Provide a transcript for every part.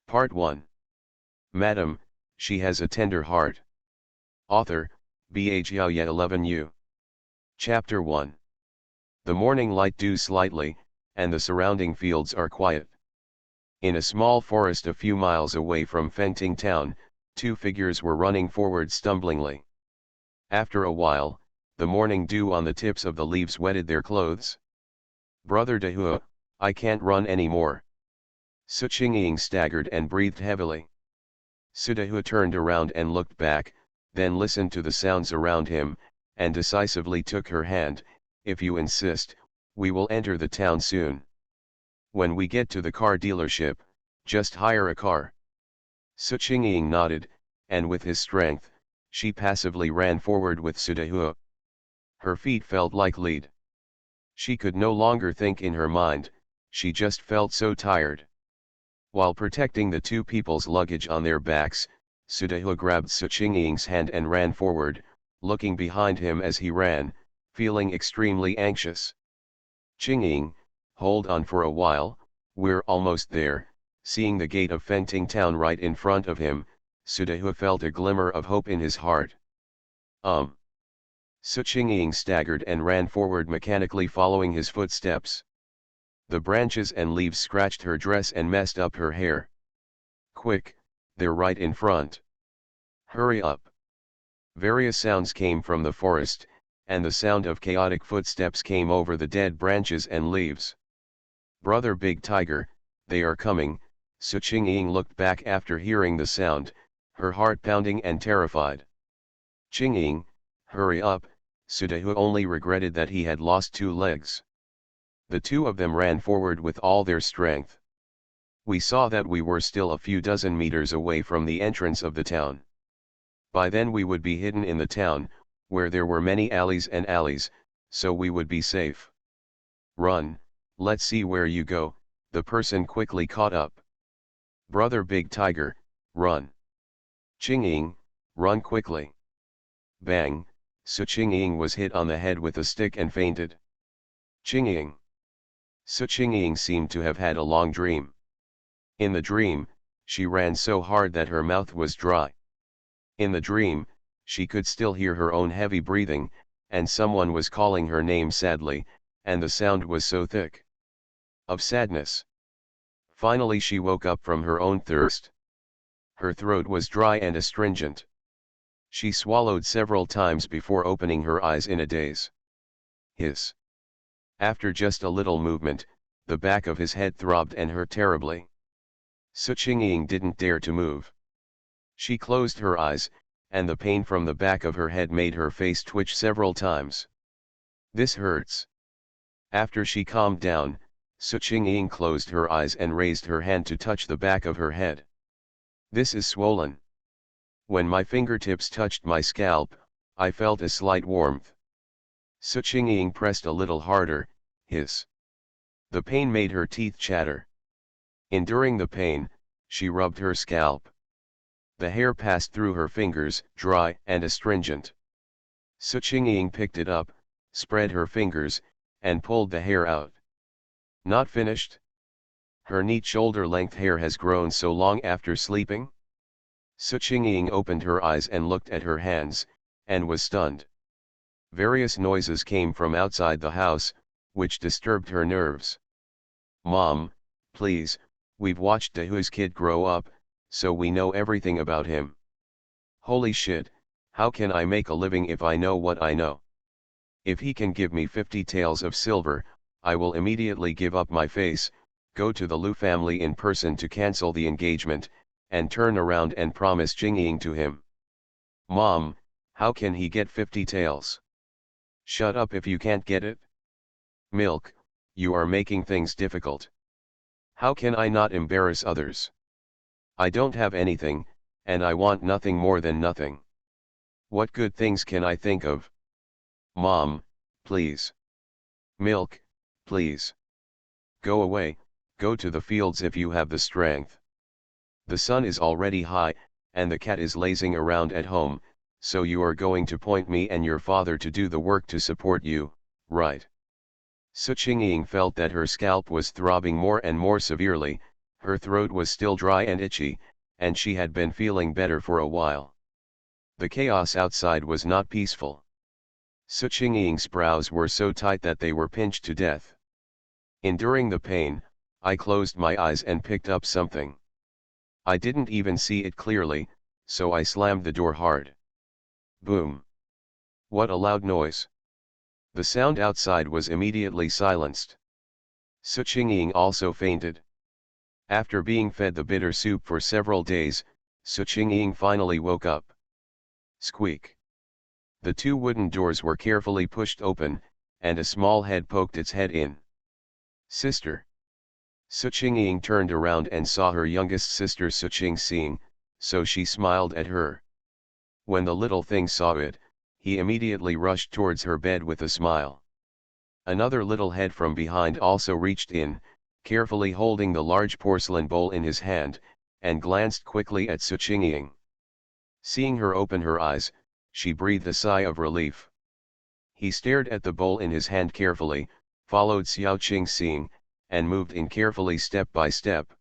Part 1. Madam, she has a tender heart. Author, Bh Xiaoye 11U. Chapter 1. The morning light dews slightly, and the surrounding fields are quiet. In a small forest a few miles away from Fengting town, two figures were running forward stumblingly. After a while, the morning dew on the tips of the leaves wetted their clothes. Brother Dehua, I can't run anymore. Su Qingying staggered and breathed heavily. Su Dehua turned around and looked back, then listened to the sounds around him, and decisively took her hand. If you insist, we will enter the town soon. When we get to the car dealership, just hire a car. Su Qingying nodded, and with his strength, she passively ran forward with Su Dehua. Her feet felt like lead. She could no longer think in her mind, she just felt so tired. While protecting the two people's luggage on their backs, Su Dehua grabbed Su Qingying's hand and ran forward, looking behind him as he ran, feeling extremely anxious. Qingying, hold on for a while, we're almost there. Seeing the gate of Fengting town right in front of him, Su Dehua felt a glimmer of hope in his heart. Su Qingying staggered and ran forward mechanically following his footsteps. The branches and leaves scratched her dress and messed up her hair. Quick, they're right in front. Hurry up. Various sounds came from the forest, and the sound of chaotic footsteps came over the dead branches and leaves. Brother Big Tiger, they are coming. Su Qingying looked back after hearing the sound, her heart pounding and terrified. Qingying, hurry up. Su Dehua only regretted that he had lost two legs. The two of them ran forward with all their strength. We saw that we were still a few dozen meters away from the entrance of the town. By then we would be hidden in the town, where there were many alleys and alleys, so we would be safe. Run, let's see where you go. The person quickly caught up. Brother Big Tiger, run. Qingying, run quickly. Bang, Su Qingying was hit on the head with a stick and fainted. Qingying. Su Qingying seemed to have had a long dream. In the dream, she ran so hard that her mouth was dry. In the dream, she could still hear her own heavy breathing, and someone was calling her name sadly, and the sound was so thick. Of sadness. Finally she woke up from her own thirst. Her throat was dry and astringent. She swallowed several times before opening her eyes in a daze. Hiss. After just a little movement, the back of his head throbbed and hurt terribly. Su Qingying didn't dare to move. She closed her eyes, and the pain from the back of her head made her face twitch several times. This hurts. After she calmed down, Su Qingying closed her eyes and raised her hand to touch the back of her head. This is swollen. When my fingertips touched my scalp, I felt a slight warmth. Su Qingying pressed a little harder. Hiss. The pain made her teeth chatter. Enduring the pain, she rubbed her scalp. The hair passed through her fingers, dry and astringent. Su Qingying picked it up, spread her fingers, and pulled the hair out. Not finished? Her neat shoulder-length hair has grown so long after sleeping? Su Qingying opened her eyes and looked at her hands, and was stunned. Various noises came from outside the house, which disturbed her nerves. Mom, please, we've watched Dehua's kid grow up, so we know everything about him. Holy shit, how can I make a living if I know what I know? If he can give me 50 taels of silver, I will immediately give up my face, go to the Lu family in person to cancel the engagement, and turn around and promise Qingying to him. Mom, how can he get 50 taels? Shut up if you can't get it. Milk, you are making things difficult. How can I not embarrass others? I don't have anything, and I want nothing more than nothing. What good things can I think of? Mom, please. Milk, please. Go away, go to the fields if you have the strength. The sun is already high, and the cat is lazing around at home, so you are going to point me and your father to do the work to support you, right? Su Qingying felt that her scalp was throbbing more and more severely, Her throat was still dry and itchy, and she had been feeling better for a while. The chaos outside was not peaceful. Suqingying's brows were so tight that they were pinched to death. Enduring the pain, I closed my eyes and picked up something. I didn't even see it clearly, so I slammed the door hard. Boom! What a loud noise! The sound outside was immediately silenced. Suqingying also fainted. After being fed the bitter soup for several days, Suqingying finally woke up. Squeak! The two wooden doors were carefully pushed open, and a small head poked its head in. Sister! Suqingying turned around and saw her youngest sister Suqingxing, so she smiled at her. When the little thing saw it, he immediately rushed towards her bed with a smile. Another little head from behind also reached in, carefully holding the large porcelain bowl in his hand, and glanced quickly at Suqingying. Seeing her open her eyes, she breathed a sigh of relief. He stared at the bowl in his hand carefully, followed Xiao Qingxing, and moved in carefully step by step.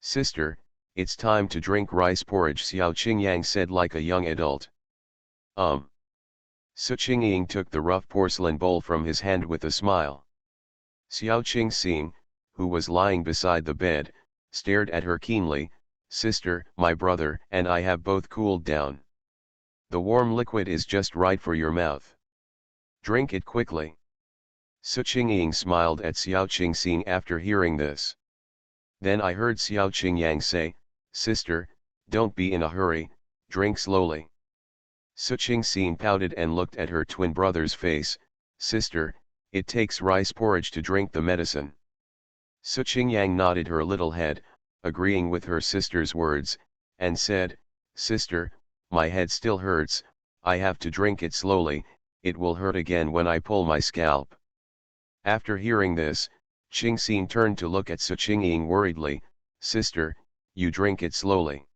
Sister, it's time to drink rice porridge, Xiao Qingyang said like a young adult. Suqingying took the rough porcelain bowl from his hand with a smile. Xiao Qingxing, who was lying beside the bed, stared at her keenly. Sister, my brother and I have both cooled down. The warm liquid is just right for your mouth. Drink it quickly. Suqingying smiled at Xiao Qingxing after hearing this. Then I heard Xiao Qingyang say, Sister, don't be in a hurry, drink slowly. Suqingxing pouted and looked at her twin brother's face. Sister, it takes rice porridge to drink the medicine. Suqingyang nodded her little head, agreeing with her sister's words, and said, Sister, my head still hurts, I have to drink it slowly, it will hurt again when I pull my scalp. After hearing this, Qingxing turned to look at Suqingying worriedly. Sister, you drink it slowly.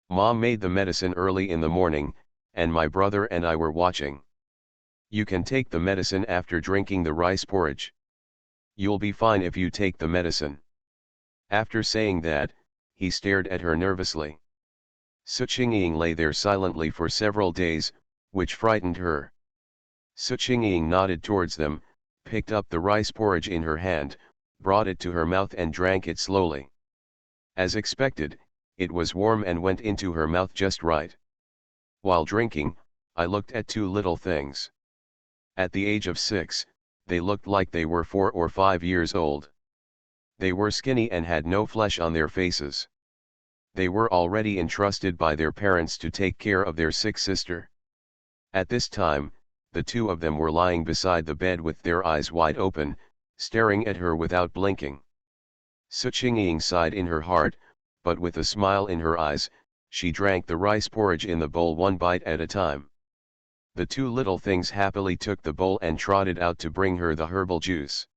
Mom made the medicine early in the morning, and my brother and I were watching. You can take the medicine after drinking the rice porridge. You'll be fine if you take the medicine. After saying that, he stared at her nervously. Suqingying lay there silently for several days, which frightened her. Suqingying nodded towards them, picked up the rice porridge in her hand, brought it to her mouth and drank it slowly. As expected, it was warm and went into her mouth just right. While drinking, I looked at two little things. At the age of 6, they looked like they were 4 or 5 years old. They were skinny and had no flesh on their faces. They were already entrusted by their parents to take care of their sick sister. At this time, the two of them were lying beside the bed with their eyes wide open, staring at her without blinking. Suqingying sighed in her heart, but with a smile in her eyes, she drank the rice porridge in the bowl one bite at a time. The two little things happily took the bowl and trotted out to bring her the herbal juice.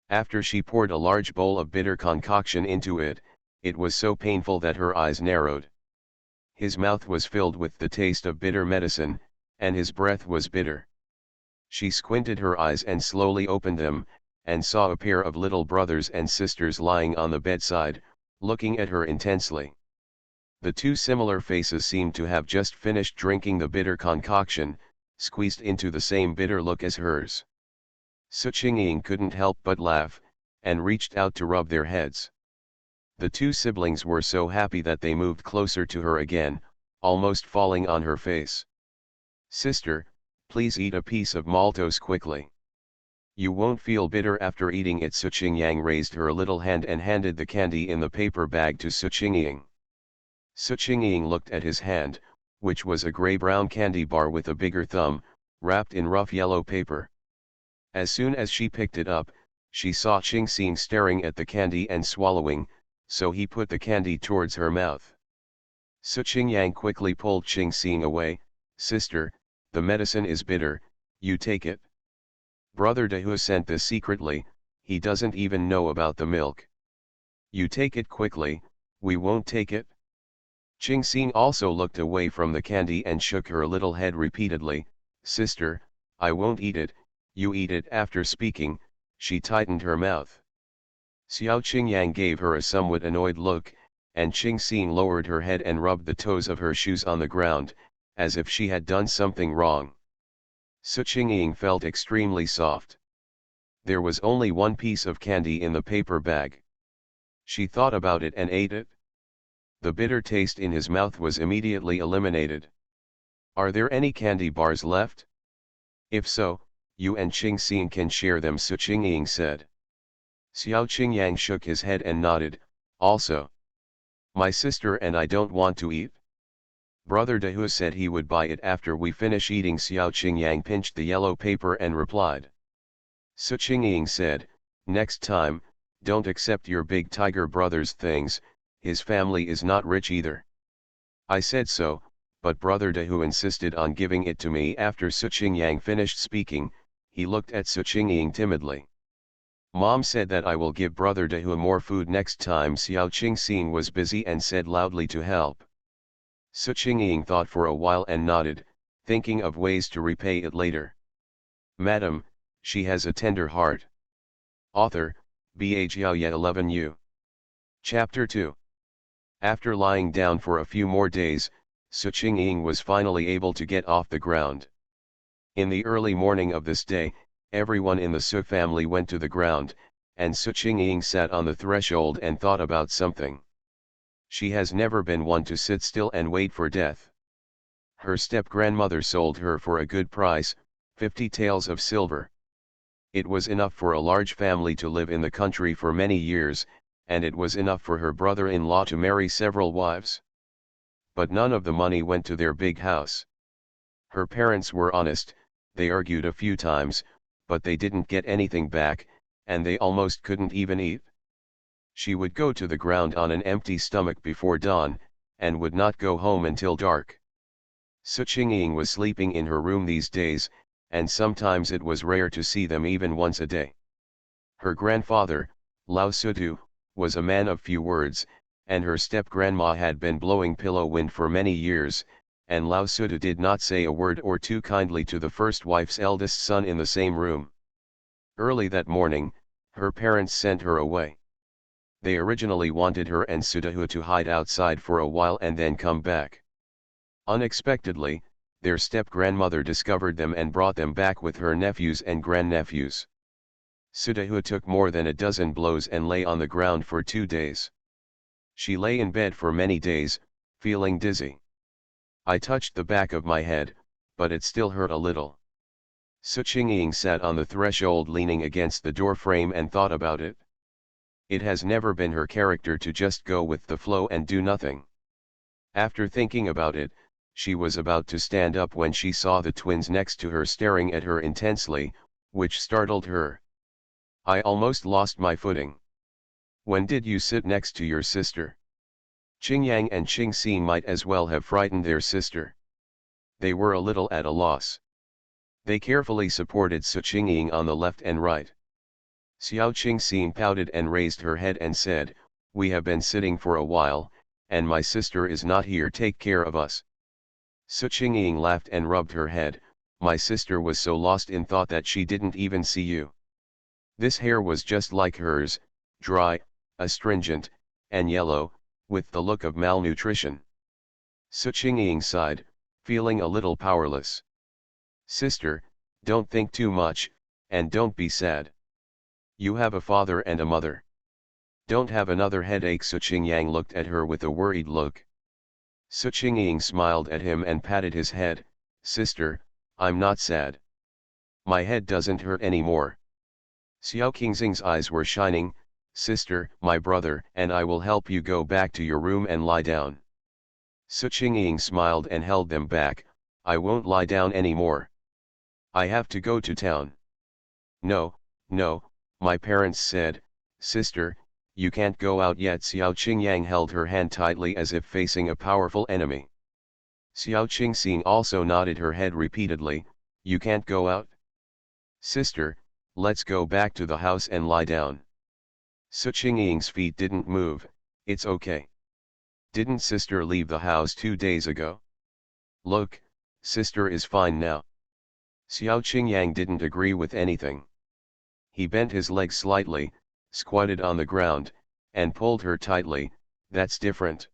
After she poured a large bowl of bitter concoction into it, it was so painful that her eyes narrowed. His mouth was filled with the taste of bitter medicine, and his breath was bitter. She squinted her eyes and slowly opened them, and saw a pair of little brothers and sisters lying on the bedside, looking at her intensely. The two similar faces seemed to have just finished drinking the bitter concoction, squeezed into the same bitter look as hers. Suqingying couldn't help but laugh, and reached out to rub their heads. The two siblings were so happy that they moved closer to her again, almost falling on her face. Sister, please eat a piece of maltose quickly. You won't feel bitter after eating it. Suqingyang raised her little hand and handed the candy in the paper bag to Suqingying. Suqingying looked at his hand, which was a gray-brown candy bar with a bigger thumb, wrapped in rough yellow paper. As soon as she picked it up, she saw Qingxing staring at the candy and swallowing, so he put the candy towards her mouth. Suqingyang quickly pulled Qingxing away. Sister, the medicine is bitter, you take it. Brother Dehu sent this secretly, he doesn't even know about the milk. You take it quickly, we won't take it. Qingxing also looked away from the candy and shook her little head repeatedly. Sister, I won't eat it, you eat it. After speaking, she tightened her mouth. Xiao Qingyang gave her a somewhat annoyed look, and Qing Xin lowered her head and rubbed the toes of her shoes on the ground, as if she had done something wrong. Su Qingying felt extremely soft. There was only one piece of candy in the paper bag. She thought about it and ate it. The bitter taste in his mouth was immediately eliminated. Are there any candy bars left? If so, you and Qing Xin can share them, Su Qingying said. Xiao Qingyang shook his head and nodded, also. My sister and I don't want to eat. Brother Dehu said he would buy it after we finish eating. Xiao Qingyang pinched the yellow paper and replied. Su Qingying said, next time, don't accept your big tiger brother's things, his family is not rich either. I said so, but Brother Dehu insisted on giving it to me. After Su Qingyang finished speaking, he looked at Su Qingying timidly. Mom said that I will give Brother Dehu more food next time. Xiao Qingxin was busy and said loudly to help. Su Qingying thought for a while and nodded, thinking of ways to repay it later. Madam, she has a tender heart. Author, Ba Jiaoye 11U. Chapter 2. After lying down for a few more days, Su Qingying was finally able to get off the ground. In the early morning of this day, everyone in the Su family went to the ground, and Su Qingying sat on the threshold and thought about something. She has never been one to sit still and wait for death. Her step-grandmother sold her for a good price, 50 taels of silver. It was enough for a large family to live in the country for many years, and it was enough for her brother-in-law to marry several wives. But none of the money went to their big house. Her parents were honest, they argued a few times, but they didn't get anything back, and they almost couldn't even eat. She would go to the ground on an empty stomach before dawn, and would not go home until dark. Su Qingying was sleeping in her room these days, and sometimes it was rare to see them even once a day. Her grandfather, Lao Sutu, was a man of few words, and her step-grandma had been blowing pillow wind for many years, and Lao Sutu did not say a word or two kindly to the first wife's eldest son in the same room. Early that morning, her parents sent her away. They originally wanted her and Sudahu to hide outside for a while and then come back. Unexpectedly, their step-grandmother discovered them and brought them back with her nephews and grandnephews. Sudahu took more than a dozen blows and lay on the ground for 2 days. She lay in bed for many days, feeling dizzy. I touched the back of my head, but it still hurt a little. Su Qingying sat on the threshold leaning against the door frame and thought about it. It has never been her character to just go with the flow and do nothing. After thinking about it, she was about to stand up when she saw the twins next to her staring at her intensely, which startled her. I almost lost my footing. When did you sit next to your sister? Qingyang and Qingxin might as well have frightened their sister. They were a little at a loss. They carefully supported Su Qingying on the left and right. Xiao Qingxin pouted and raised her head and said, "We have been sitting for a while, and my sister is not here. Take care of us." Su Qingying laughed and rubbed her head. "My sister was so lost in thought that she didn't even see you. This hair was just like hers, dry, astringent, and yellow, with the look of malnutrition." Su Qingying sighed, feeling a little powerless. "Sister, don't think too much, and don't be sad. You have a father and a mother. Don't have another headache." Su Qingyang looked at her with a worried look. Su Qingying smiled at him and patted his head. "Sister, I'm not sad. My head doesn't hurt anymore." Xiao Qingxing's eyes were shining. "Sister, my brother and I will help you go back to your room and lie down." Su Qingying smiled and held them back. "I won't lie down anymore. I have to go to town." "No, no," my parents said. "Sister, you can't go out yet." Xiao Qingyang held her hand tightly as if facing a powerful enemy. Xiao Qingxing also nodded her head repeatedly. "You can't go out? Sister, let's go back to the house and lie down." Su Qingying's feet didn't move. "It's okay. Didn't sister leave the house 2 days ago? Look, sister is fine now." Xiao Qingyang didn't agree with anything. He bent his leg slightly. squatted on the ground, and pulled her tightly. That's different.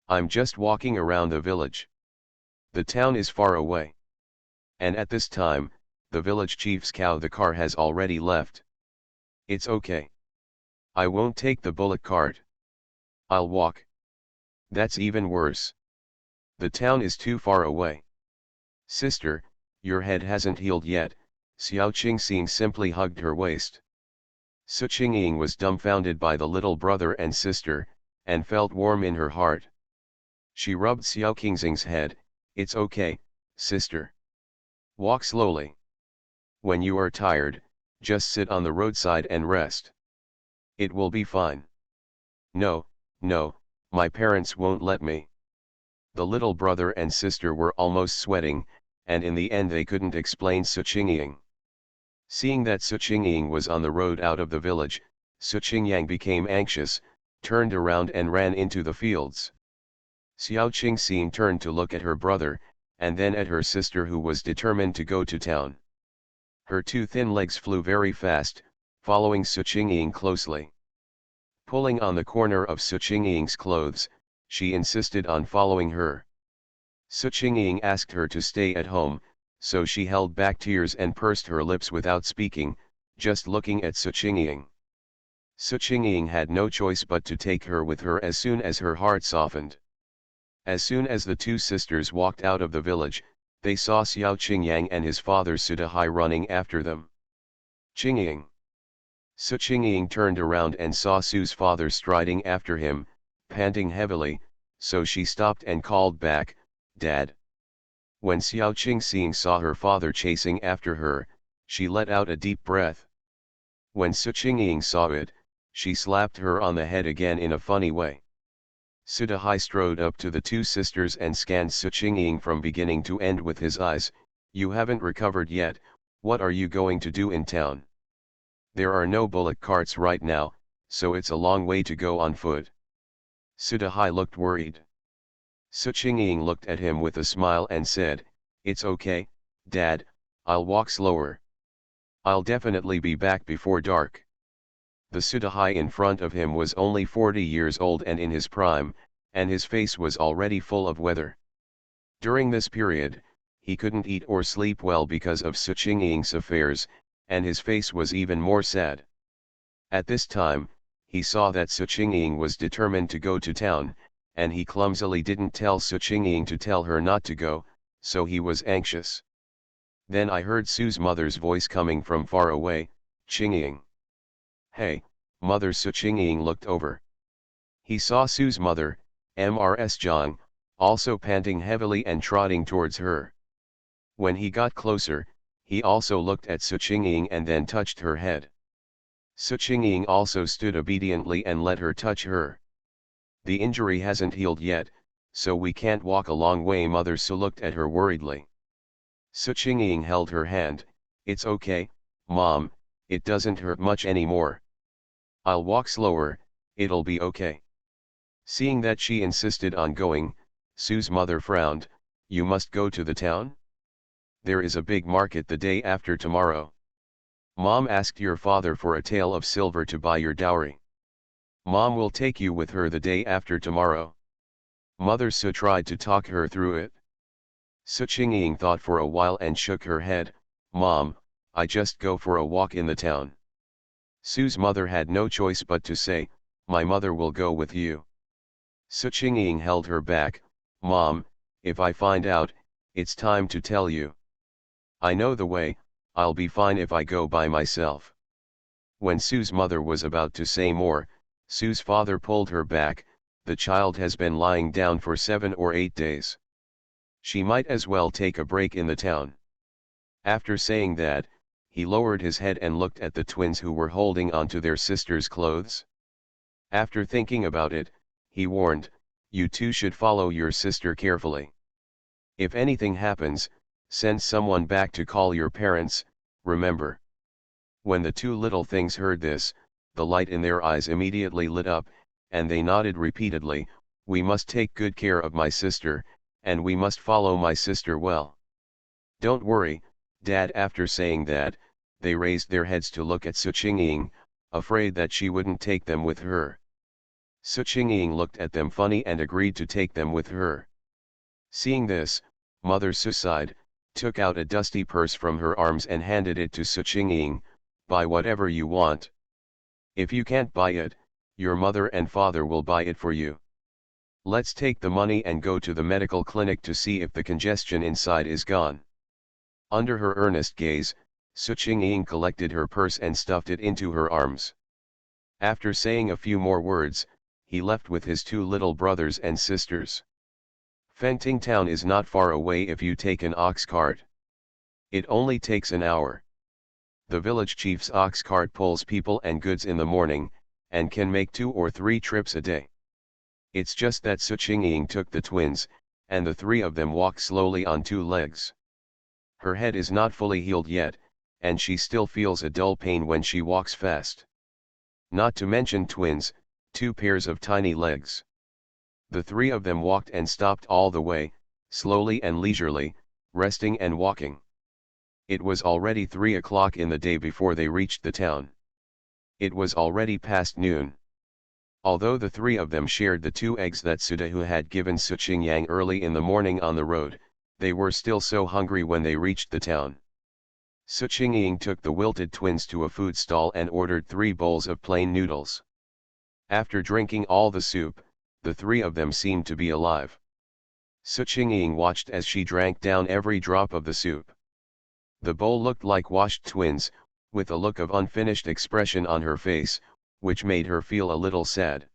I'm just walking around the village. The town is far away. And at this time, the village chief's cow the car has already left. It's okay. I won't take the bullock cart. I'll walk. That's even worse. The town is too far away. Sister, your head hasn't healed yet. Xiao Qingxing simply hugged her waist. Su Qingying was dumbfounded by the little brother and sister, and felt warm in her heart. She rubbed Xiao Qingxing's head. It's okay, sister. Walk slowly. When you are tired, just sit on the roadside and rest. It will be fine. No, no, my parents won't let me. The little brother and sister were almost sweating, and in the end they couldn't explain Su Qingying. Seeing that Su Qingying was on the road out of the village, Su Qingyang became anxious, turned around and ran into the fields. Xiao Qingxing turned to look at her brother, and then at her sister who was determined to go to town. Her two thin legs flew very fast, following Su Qingying closely. Pulling on the corner of Su Qingying's clothes, she insisted on following her. Su Qingying asked her to stay at home, so she held back tears and pursed her lips without speaking, just looking at Su Qingying. Su Qingying had no choice but to take her with her as soon as her heart softened. As soon as the two sisters walked out of the village, they saw Xiao Qingyang and his father Su Dehai running after them. Qingying. Su Qingying turned around and saw Su's father striding after him, panting heavily, so she stopped and called back, "Dad." When Xiao Qingxing saw her father chasing after her, she let out a deep breath. When Su Qingying saw it, she slapped her on the head again in a funny way. Su Dehai strode up to the two sisters and scanned Su Qingying from beginning to end with his eyes. "You haven't recovered yet, what are you going to do in town? There are no bullock carts right now, so it's a long way to go on foot." Su Dehai looked worried. Su Qingying looked at him with a smile and said, "It's okay, Dad, I'll walk slower. I'll definitely be back before dark." The Su Dehai in front of him was only 40 years old and in his prime, and his face was already full of weather. During this period, he couldn't eat or sleep well because of Su Qingying's affairs, and his face was even more sad. At this time, he saw that Su Qingying was determined to go to town, and he clumsily didn't tell Su Qingying to tell her not to go, so he was anxious. Then I heard Su's mother's voice coming from far away, "Qingying. Hey, mother." Su Qingying looked over. He saw Su's mother, Ms. Zhang, also panting heavily and trotting towards her. When he got closer, he also looked at Su Qingying and then touched her head. Su Qingying also stood obediently and let her touch her. "The injury hasn't healed yet, so we can't walk a long way." Mother Su looked at her worriedly. Su Qingying held her hand. "It's okay, Mom, it doesn't hurt much anymore. I'll walk slower, it'll be okay." Seeing that she insisted on going, Su's mother frowned. "You must go to the town? There is a big market the day after tomorrow. Mom asked your father for a tael of silver to buy your dowry. Mom will take you with her the day after tomorrow." Mother Su tried to talk her through it. Su Qingying thought for a while and shook her head. "Mom, I just go for a walk in the town." Su's mother had no choice but to say, "My mother will go with you." Su Qingying held her back. "Mom, if I find out, it's time to tell you. I know the way, I'll be fine if I go by myself." When Su's mother was about to say more, Su's father pulled her back. "The child has been lying down for 7 or 8 days. She might as well take a break in the town." After saying that, he lowered his head and looked at the twins who were holding onto their sister's clothes. After thinking about it, he warned, "You two should follow your sister carefully. If anything happens, send someone back to call your parents, remember." When the two little things heard this, the light in their eyes immediately lit up, and they nodded repeatedly, "We must take good care of my sister, and we must follow my sister well. Don't worry, Dad." After saying that, they raised their heads to look at Su Qingying. afraid that she wouldn't take them with her. Suqingying looked at them funny and agreed to take them with her. Seeing this, Mother Su sighed, took out a dusty purse from her arms and handed it to Suqingying. Buy whatever you want. If you can't buy it, your mother and father will buy it for you. Let's take the money and go to the medical clinic to see if the congestion inside is gone. Under her earnest gaze, Suqingying collected her purse and stuffed it into her arms. After saying a few more words, he left with his two little brothers and sisters. Fengting town is not far away if you take an ox cart. It only takes an hour. The village chief's ox cart pulls people and goods in the morning, and can make 2 or 3 trips a day. It's just that Suqingying took the twins, and the 3 of them walk slowly on 2 legs. Her head is not fully healed yet, and she still feels a dull pain when she walks fast. Not to mention twins, 2 pairs of tiny legs. The 3 of them walked and stopped all the way, slowly and leisurely, resting and walking. It was already 3 o'clock in the day before they reached the town. It was already past noon. Although the 3 of them shared the 2 eggs that Sudahu had given Suqingying early in the morning on the road, they were still so hungry when they reached the town. Suqingying took the wilted twins to a food stall and ordered 3 bowls of plain noodles. After drinking all the soup, the 3 of them seemed to be alive. Suqingying watched as she drank down every drop of the soup. The bowl looked like washed twins, with a look of unfinished expression on her face, which made her feel a little sad.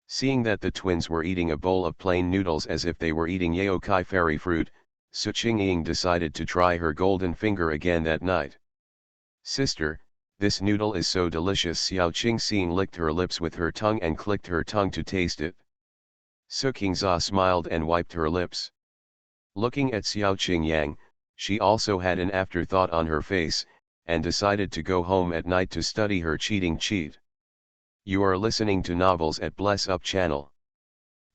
Seeing that the twins were eating a bowl of plain noodles as if they were eating yaokai fairy fruit, Suqingying decided to try her golden finger again that night. Sister, this noodle is so delicious. Xiao Qingxing licked her lips with her tongue and clicked her tongue to taste it. Suqingza smiled and wiped her lips. Looking at Xiao Qingyang, she also had an afterthought on her face, and decided to go home at night to study her cheating cheat. You are listening to Novels at Bless Up channel.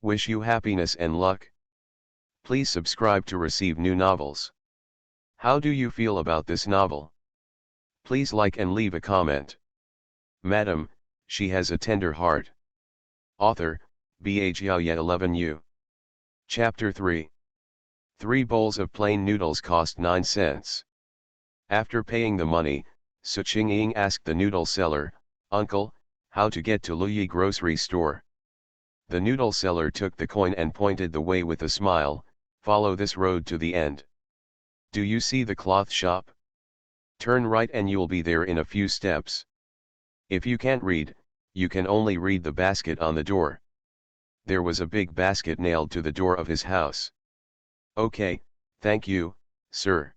Wish you happiness and luck. Please subscribe to receive new novels. How do you feel about this novel? Please like and leave a comment. Madam, she has a tender heart. Author, Bha 11U. Chapter 3. 3 bowls of plain noodles cost 9 cents. After paying the money, Suqingying asked the noodle seller, Uncle, how to get to Luyi grocery store? The noodle seller took the coin and pointed the way with a smile, follow this road to the end. Do you see the cloth shop? Turn right and you'll be there in a few steps. If you can't read, you can only read the basket on the door. There was a big basket nailed to the door of his house. Okay, thank you, sir.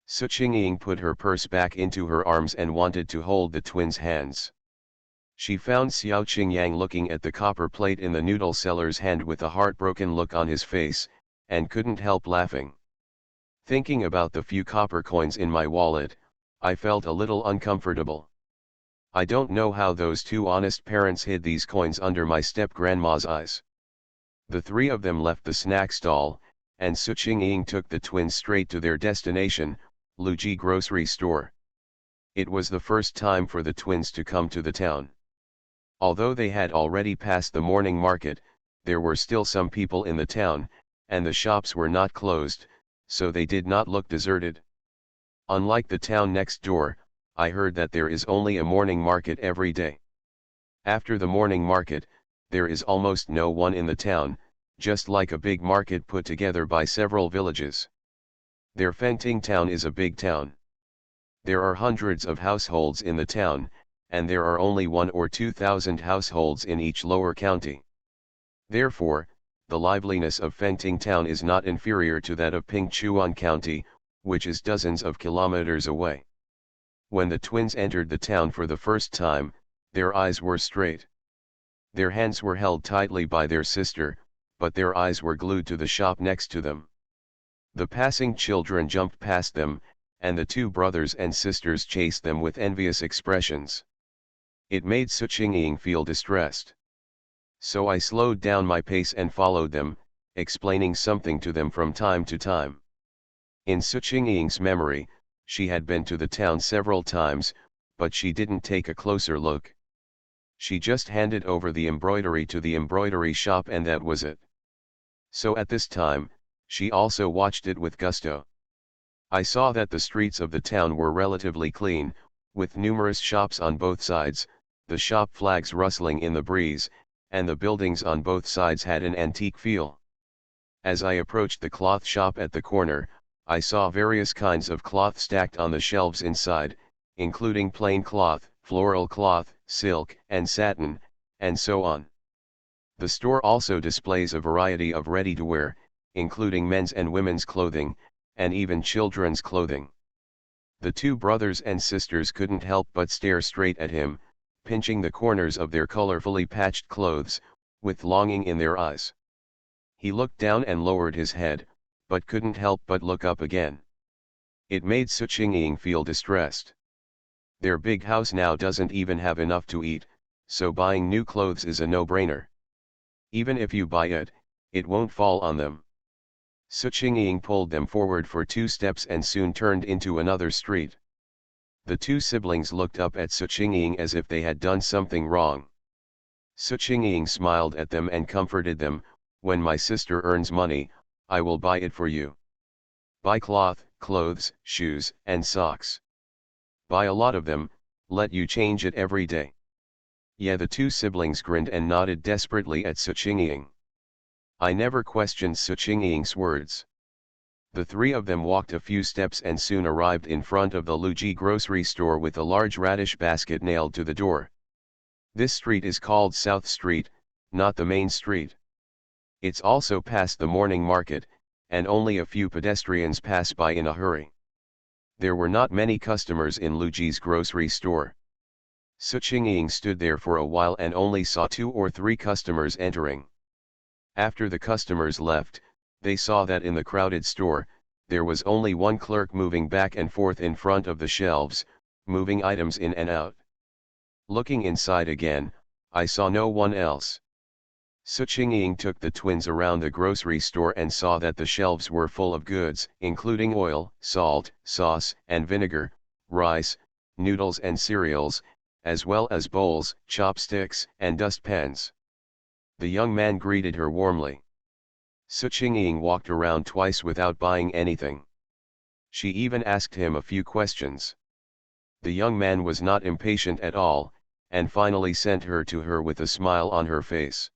Suqingying put her purse back into her arms and wanted to hold the twins' hands. She found Xiao Qingyang looking at the copper plate in the noodle seller's hand with a heartbroken look on his face, and couldn't help laughing. Thinking about the few copper coins in my wallet, I felt a little uncomfortable. I don't know how those 2 honest parents hid these coins under my step-grandma's eyes. The 3 of them left the snack stall, and Suqingying took the twins straight to their destination, Luji grocery store. It was the first time for the twins to come to the town. Although they had already passed the morning market, there were still some people in the town, and the shops were not closed, so they did not look deserted. Unlike the town next door, I heard that there is only a morning market every day. After the morning market, there is almost no one in the town, just like a big market put together by several villages. Their Fengting town is a big town. There are hundreds of households in the town, and there are only 1,000 or 2,000 households in each lower county. Therefore, the liveliness of Fengting town is not inferior to that of Pingchuan County, which is dozens of kilometers away. When the twins entered the town for the first time, their eyes were straight. Their hands were held tightly by their sister, but their eyes were glued to the shop next to them. The passing children jumped past them, and the 2 brothers and sisters chased them with envious expressions. It made Suqingying feel distressed. So I slowed down my pace and followed them, explaining something to them from time to time. In Suqingying's memory, she had been to the town several times, but she didn't take a closer look. She just handed over the embroidery to the embroidery shop and that was it. So at this time, she also watched it with gusto. I saw that the streets of the town were relatively clean, with numerous shops on both sides, the shop flags rustling in the breeze, and the buildings on both sides had an antique feel. As I approached the cloth shop at the corner, I saw various kinds of cloth stacked on the shelves inside, including plain cloth, floral cloth, silk, and satin, and so on. The store also displays a variety of ready-to-wear, including men's and women's clothing, and even children's clothing. The two brothers and sisters couldn't help but stare straight at him, pinching the corners of their colorfully patched clothes, with longing in their eyes. He looked down and lowered his head, but couldn't help but look up again. It made Su Qingying feel distressed. Their big house now doesn't even have enough to eat, so buying new clothes is a no-brainer. Even if you buy it, it won't fall on them. Su Qingying pulled them forward for 2 steps and soon turned into another street. The two siblings looked up at Su Qingying as if they had done something wrong. Su Qingying smiled at them and comforted them, "When my sister earns money, I will buy it for you. Buy cloth, clothes, shoes, and socks. Buy a lot of them, let you change it every day." Yeah, the two siblings grinned and nodded desperately at Su Qingying. I never questioned Su Qingying's words. The three of them walked a few steps and soon arrived in front of the Luji grocery store with a large radish basket nailed to the door. This street is called South Street, not the main street. It's also past the morning market, and only a few pedestrians pass by in a hurry. There were not many customers in Luji's grocery store. Su Qingying stood there for a while and only saw 2 or 3 customers entering. After the customers left, they saw that in the crowded store, there was only one clerk moving back and forth in front of the shelves, moving items in and out. Looking inside again, I saw no one else. Su Qingying took the twins around the grocery store and saw that the shelves were full of goods, including oil, salt, sauce, and vinegar, rice, noodles and cereals, as well as bowls, chopsticks, and dustpans. The young man greeted her warmly. Su Qingying walked around twice without buying anything. She even asked him a few questions. The young man was not impatient at all, and finally sent her to her with a smile on her face.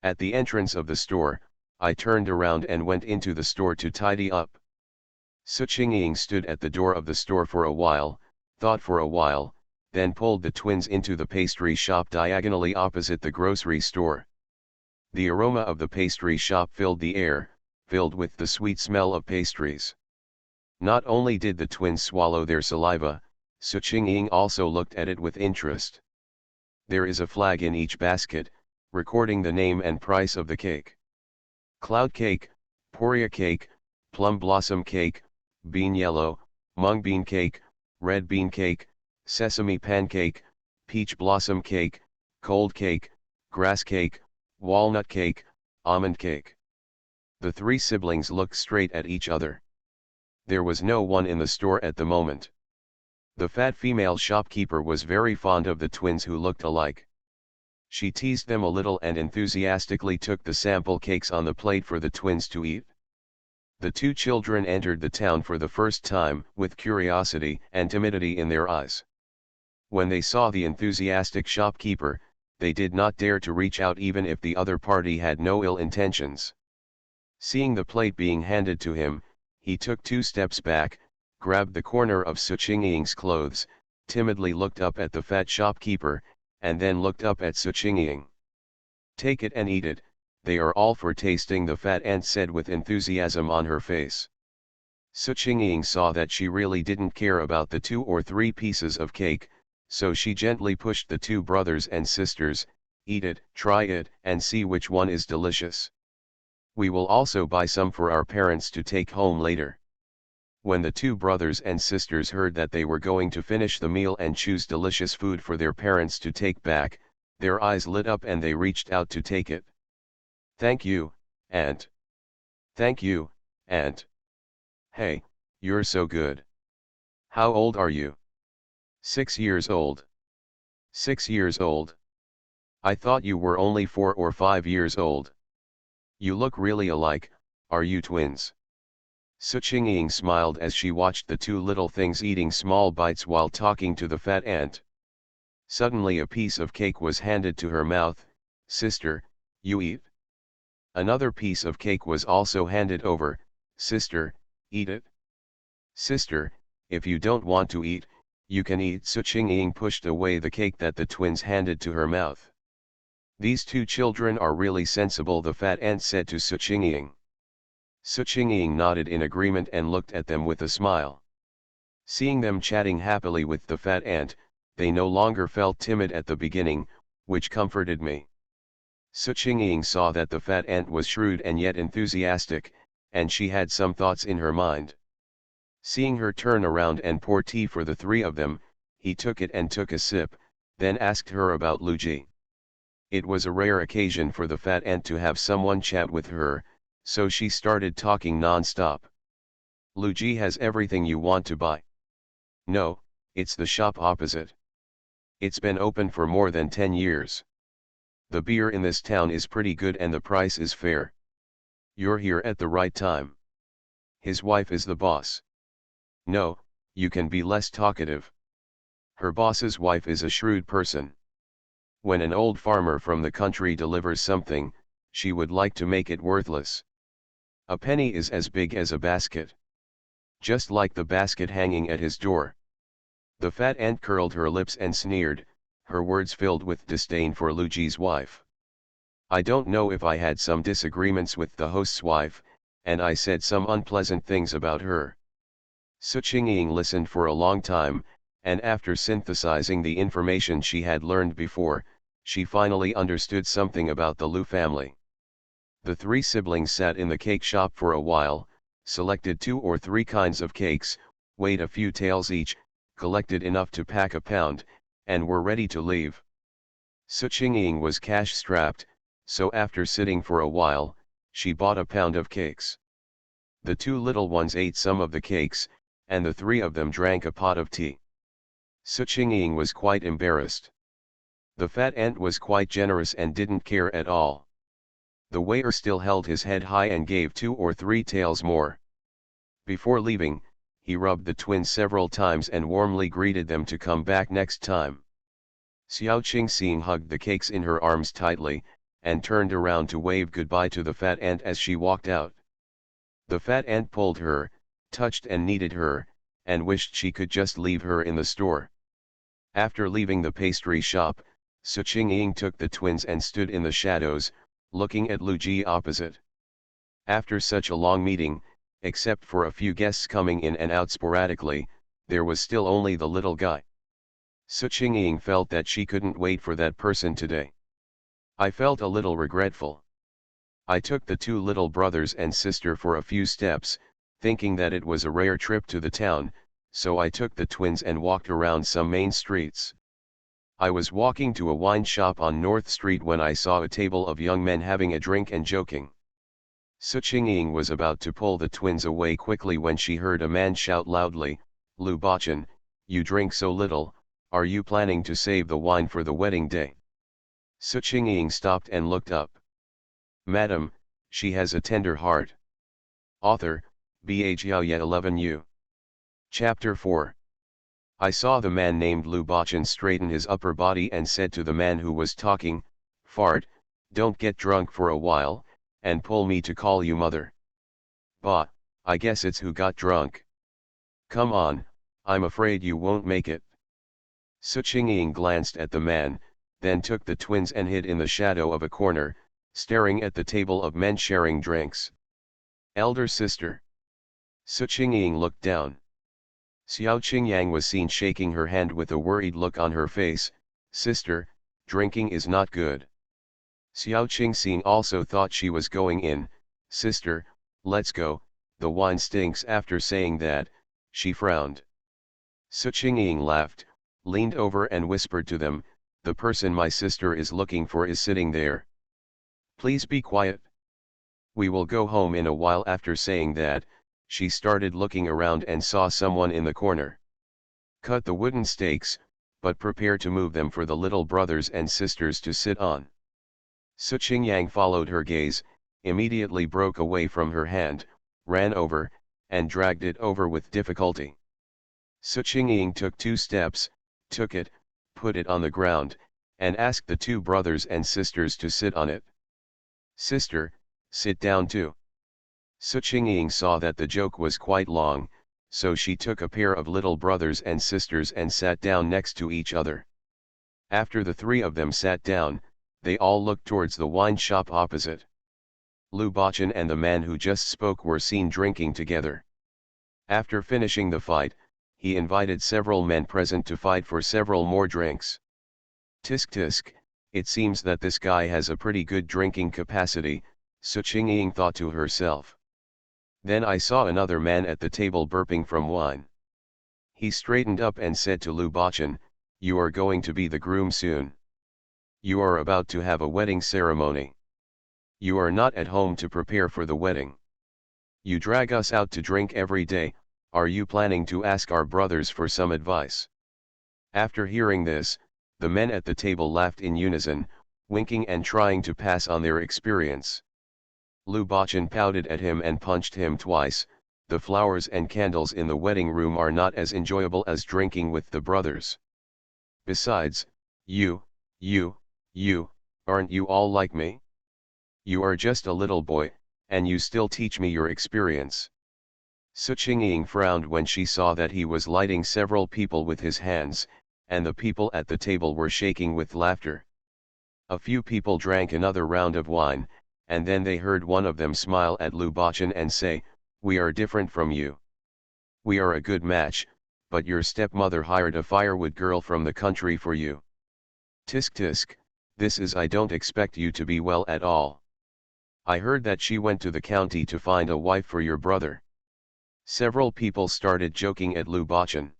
At the entrance of the store, I turned around and went into the store to tidy up. Su Qingying stood at the door of the store for a while, thought for a while, then pulled the twins into the pastry shop diagonally opposite the grocery store. The aroma of the pastry shop filled the air, filled with the sweet smell of pastries. Not only did the twins swallow their saliva, Su Qingying also looked at it with interest. There is a flag in each basket, recording the name and price of the cake. Cloud cake, Poria cake, plum blossom cake, bean yellow, mung bean cake, red bean cake, sesame pancake, peach blossom cake, cold cake, grass cake, walnut cake, almond cake. The 3 siblings looked straight at each other. There was no one in the store at the moment. The fat female shopkeeper was very fond of the twins who looked alike. She teased them a little and enthusiastically took the sample cakes on the plate for the twins to eat. The 2 children entered the town for the first time, with curiosity and timidity in their eyes. When they saw the enthusiastic shopkeeper, they did not dare to reach out even if the other party had no ill intentions. Seeing the plate being handed to him, he took 2 steps back, grabbed the corner of Su Qingying's clothes, timidly looked up at the fat shopkeeper, and then looked up at Su Qingying. "Take it and eat it, they are all for tasting," the fat aunt said with enthusiasm on her face. Su Qingying saw that she really didn't care about the 2 or 3 pieces of cake, so she gently pushed the 2 brothers and sisters, "Eat it, try it, and see which one is delicious. We will also buy some for our parents to take home later." When the 2 brothers and sisters heard that they were going to finish the meal and choose delicious food for their parents to take back, their eyes lit up and they reached out to take it. "Thank you, Aunt. Thank you, Aunt. Hey, you're so good. How old are you?" 6 years old. 6 years old. I thought you were only 4 or 5 years old. You look really alike, are you twins? Su Qingying smiled as she watched the two little things eating small bites while talking to the fat ant. Suddenly a piece of cake was handed to her mouth. Sister, you eat. Another piece of cake was also handed over. Sister, eat it. Sister, if you don't want to eat, you can eat. Su Qingying pushed away the cake that the twins handed to her mouth. These two children are really sensible, the fat ant said to Su Qingying. Su Qingying nodded in agreement and looked at them with a smile. Seeing them chatting happily with the fat ant, they no longer felt timid at the beginning, which comforted me. Su Qingying saw that the fat ant was shrewd and yet enthusiastic, and she had some thoughts in her mind. Seeing her turn around and pour tea for the three of them, he took it and took a sip, then asked her about Lu Ji. It was a rare occasion for the fat ant to have someone chat with her, so she started talking non-stop. Lu Ji has everything you want to buy. No, it's the shop opposite. It's been open for more than 10 years. The beer in this town is pretty good and the price is fair. You're here at the right time. His wife is the boss. No, you can be less talkative. Her boss's wife is a shrewd person. When an old farmer from the country delivers something, she would like to make it worthless. A penny is as big as a basket. Just like the basket hanging at his door. The fat ant curled her lips and sneered, her words filled with disdain for Lu Ji's wife. I don't know if I had some disagreements with the host's wife, and I said some unpleasant things about her. Su Qingying listened for a long time, and after synthesizing the information she had learned before, she finally understood something about the Lu family. The three siblings sat in the cake shop for a while, selected 2 or 3 kinds of cakes, weighed a few taels each, collected enough to pack a pound, and were ready to leave. Su Qingying was cash-strapped, so after sitting for a while, she bought a pound of cakes. The 2 little ones ate some of the cakes, and the 3 of them drank a pot of tea. Su Qingying was quite embarrassed. The fat ant was quite generous and didn't care at all. The waiter still held his head high and gave 2 or 3 taels more. Before leaving, he rubbed the twins several times and warmly greeted them to come back next time. Xiao Qingxing hugged the cakes in her arms tightly, and turned around to wave goodbye to the fat ant as she walked out. The fat ant pulled her, touched and kneaded her, and wished she could just leave her in the store. After leaving the pastry shop, Su Qingying took the twins and stood in the shadows, looking at Lu Ji opposite. After such a long meeting, except for a few guests coming in and out sporadically, there was still only the little guy. Su Qingying felt that she couldn't wait for that person today. I felt a little regretful. I took the 2 little brothers and sister for a few steps, thinking that it was a rare trip to the town, so I took the twins and walked around some main streets. I was walking to a wine shop on North Street when I saw a table of young men having a drink and joking. Su Qingying was about to pull the twins away quickly when she heard a man shout loudly, "Lu Bachan, you drink so little, are you planning to save the wine for the wedding day?" Su Qingying stopped and looked up. Madam, she has a tender heart. Author, Bhajiao 11U. Chapter 4. I saw the man named Lu Bachan straighten his upper body and said to the man who was talking, "Fart, don't get drunk for a while, and pull me to call you mother." "Bah, I guess it's who got drunk. Come on, I'm afraid you won't make it." Su Qingying glanced at the man, then took the twins and hid in the shadow of a corner, staring at the table of men sharing drinks. "Elder sister." Su Qingying looked down. Xiao Qingyang was seen shaking her hand with a worried look on her face. "Sister, drinking is not good." Xiao Qingxing also thought she was going in. "Sister, let's go, the wine stinks." After saying that, she frowned. Su Qingying laughed, leaned over and whispered to them, "The person my sister is looking for is sitting there. Please be quiet. We will go home in a while." After saying that, she started looking around and saw someone in the corner. Cut the wooden stakes, but prepare to move them for the little brothers and sisters to sit on. Su Qingyang followed her gaze, immediately broke away from her hand, ran over, and dragged it over with difficulty. Su Qingying took 2 steps, took it, put it on the ground, and asked the 2 brothers and sisters to sit on it. Sister, sit down too. Su Qingying saw that the joke was quite long, so she took a pair of little brothers and sisters and sat down next to each other. After the 3 of them sat down, they all looked towards the wine shop opposite. Lu Bachan and the man who just spoke were seen drinking together. After finishing the fight, he invited several men present to fight for several more drinks. Tisk tisk, it seems that this guy has a pretty good drinking capacity, Su Qingying thought to herself. Then I saw another man at the table burping from wine. He straightened up and said to Lu Bachan, "You are going to be the groom soon. You are about to have a wedding ceremony. You are not at home to prepare for the wedding. You drag us out to drink every day, are you planning to ask our brothers for some advice?" After hearing this, the men at the table laughed in unison, winking and trying to pass on their experience. Lu Bachan pouted at him and punched him twice. The flowers and candles in the wedding room are not as enjoyable as drinking with the brothers. Besides, you, aren't you all like me? You are just a little boy, and you still teach me your experience. Su Qingying frowned when she saw that he was lighting several people with his hands, and the people at the table were shaking with laughter. A few people drank another round of wine, and then they heard one of them smile at Lu Bachan and say, "We are different from you. We are a good match, but your stepmother hired a firewood girl from the country for you. Tisk tisk, this is I don't expect you to be well at all. I heard that she went to the county to find a wife for your brother." Several people started joking at Lu Bachan.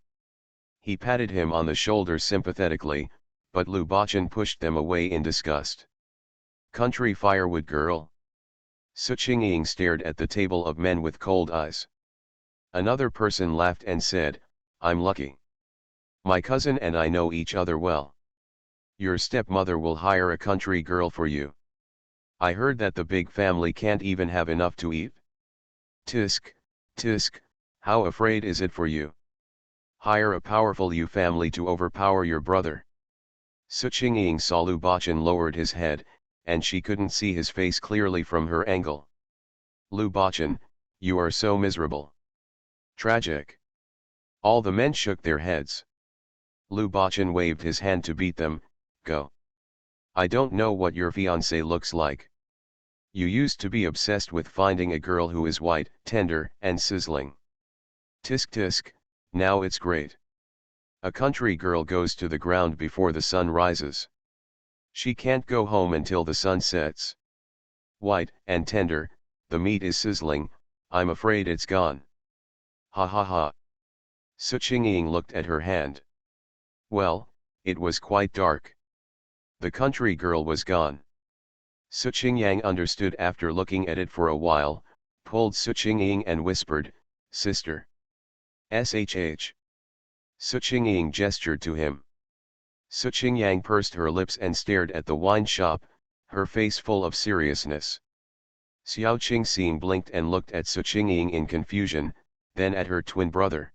He patted him on the shoulder sympathetically, but Lu Bachan pushed them away in disgust. Country firewood girl? Su Qingying stared at the table of men with cold eyes. Another person laughed and said, "I'm lucky. My cousin and I know each other well. Your stepmother will hire a country girl for you. I heard that the big family can't even have enough to eat. Tisk, tisk, how afraid is it for you? Hire a powerful Yu family to overpower your brother." Su Qingying saw Lu Bachan lowered his head, and she couldn't see his face clearly from her angle. "Lu Bachan, you are so miserable. Tragic." All the men shook their heads. Lu Bachan waved his hand to beat them. "Go. I don't know what your fiancé looks like. You used to be obsessed with finding a girl who is white, tender, and sizzling. Tisk tisk, now it's great. A country girl goes to the ground before the sun rises. She can't go home until the sun sets. White and tender, the meat is sizzling, I'm afraid it's gone. Ha ha ha." Su Qingying looked at her hand. Well, it was quite dark. The country girl was gone. Su Qingyang understood after looking at it for a while, pulled Su Qingying and whispered, "Sister. Shh." Su Qingying gestured to him. Su Qingyang pursed her lips and stared at the wine shop, her face full of seriousness. Xiao Qingxing blinked and looked at Su Qingying in confusion, then at her twin brother.